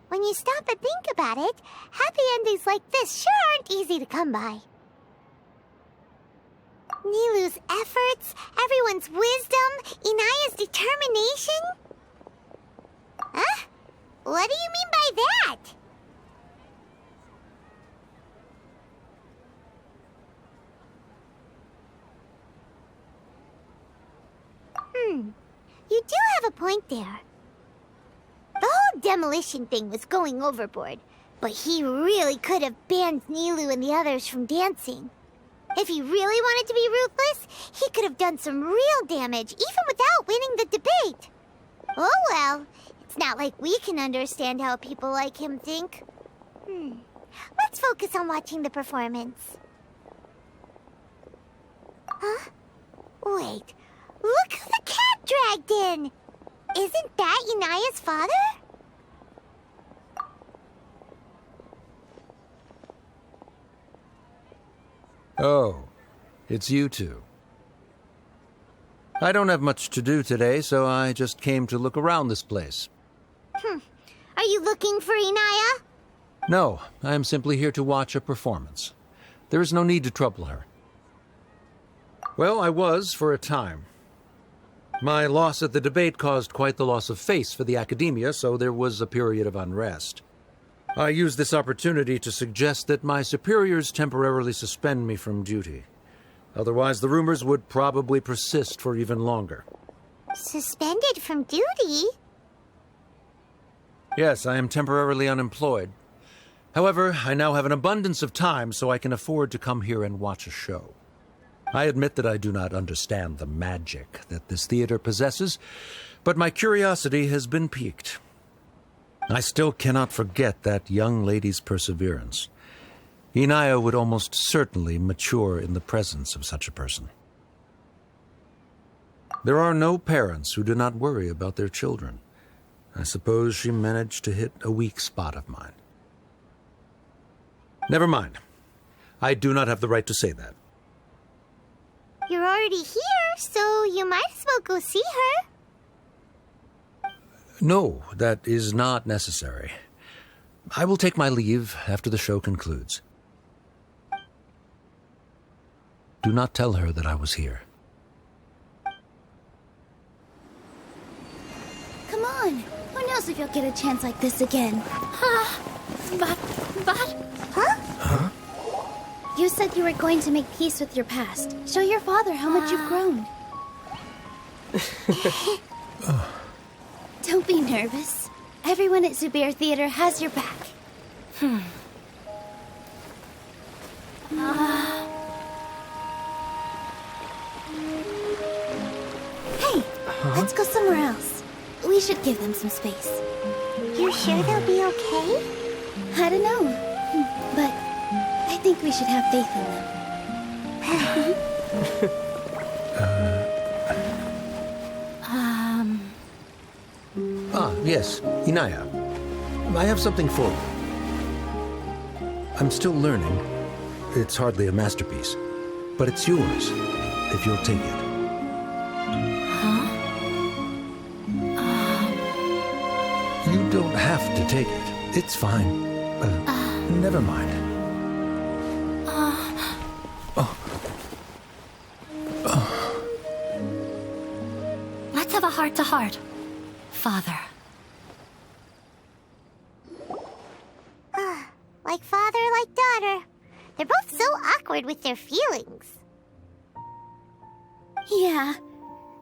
When you stop and think about it, happy endings like this sure aren't easy to come by. Nilou's efforts, everyone's wisdom, Inaya's determination? Huh? What do you mean by that? You do have a point there. The whole demolition thing was going overboard, but he really could have banned Nilou and the others from dancing. If he really wanted to be ruthless, he could have done some real damage, even without winning the debate. Oh well, it's not like we can understand how people like him think. Let's focus on watching the performance. Huh? Wait, look who the cat dragged in! Isn't that Inaya's father? Oh, it's you two. I don't have much to do today, so I just came to look around this place. Are you looking for Inaya? No, I am simply here to watch a performance. There is no need to trouble her. Well, I was for a time. My loss at the debate caused quite the loss of face for the academia, so there was a period of unrest. I used this opportunity to suggest that my superiors temporarily suspend me from duty. Otherwise, the rumors would probably persist for even longer. Suspended from duty? Yes, I am temporarily unemployed. However, I now have an abundance of time, so I can afford to come here and watch a show. I admit that I do not understand the magic that this theater possesses, but my curiosity has been piqued. I still cannot forget that young lady's perseverance. Inaya would almost certainly mature in the presence of such a person. There are no parents who do not worry about their children. I suppose she managed to hit a weak spot of mine. Never mind. I do not have the right to say that. You're already here, so you might as well go see her. No, that is not necessary. I will take my leave after the show concludes. Do not tell her that I was here. Come on. Who knows if you'll get a chance like this again? But... Huh? You said you were going to make peace with your past. Show your father how much you've grown. Don't be nervous. Everyone at Zubair Theater has your back. Hey, let's go somewhere else. We should give them some space. You're sure they'll be okay? I don't know, but I think we should have faith in them. Yes, Inaya. I have something for you. I'm still learning. It's hardly a masterpiece, but it's yours, if you'll take it. You don't have to take it. It's fine. Never mind. Let's have a heart-to-heart, Father. Like father, like daughter. They're both so awkward with their feelings. Yeah,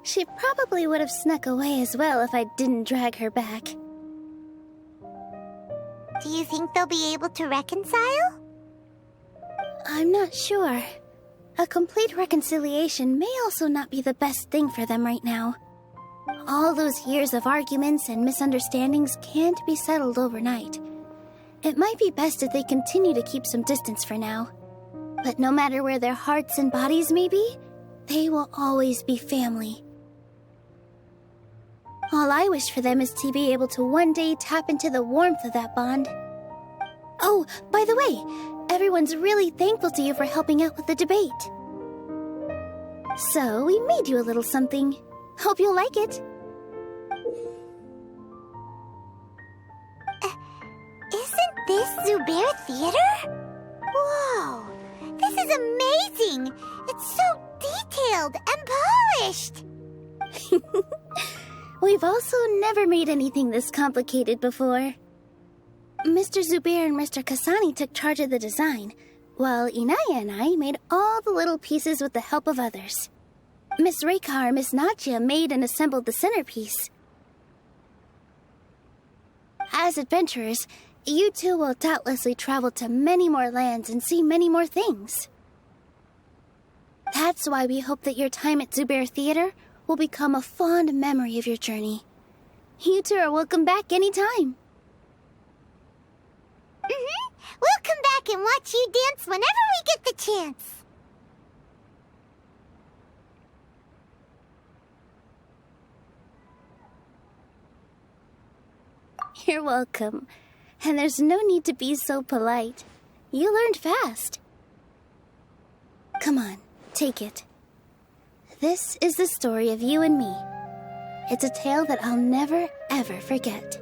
she probably would have snuck away as well if I didn't drag her back. Do you think they'll be able to reconcile? I'm not sure. A complete reconciliation may also not be the best thing for them right now. All those years of arguments and misunderstandings can't be settled overnight. It might be best if they continue to keep some distance for now. But no matter where their hearts and bodies may be, they will always be family. All I wish for them is to be able to one day tap into the warmth of that bond. Oh, by the way, everyone's really thankful to you for helping out with the debate. So, we made you a little something. Hope you'll like it. Isn't this Zubair Theater? Whoa, this is amazing! It's so detailed and polished! We've also never made anything this complicated before. Mr. Zubair and Mr. Kasani took charge of the design, while Inaya and I made all the little pieces with the help of others. Miss Reikar and Miss Nadia made and assembled the centerpiece. As adventurers, you two will doubtlessly travel to many more lands and see many more things. That's why we hope that your time at Zubair Theater will become a fond memory of your journey. You two are welcome back anytime. We'll come back and watch you dance whenever we get the chance. You're welcome. And there's no need to be so polite. You learned fast. Come on, take it. This is the story of you and me. It's a tale that I'll never, ever forget.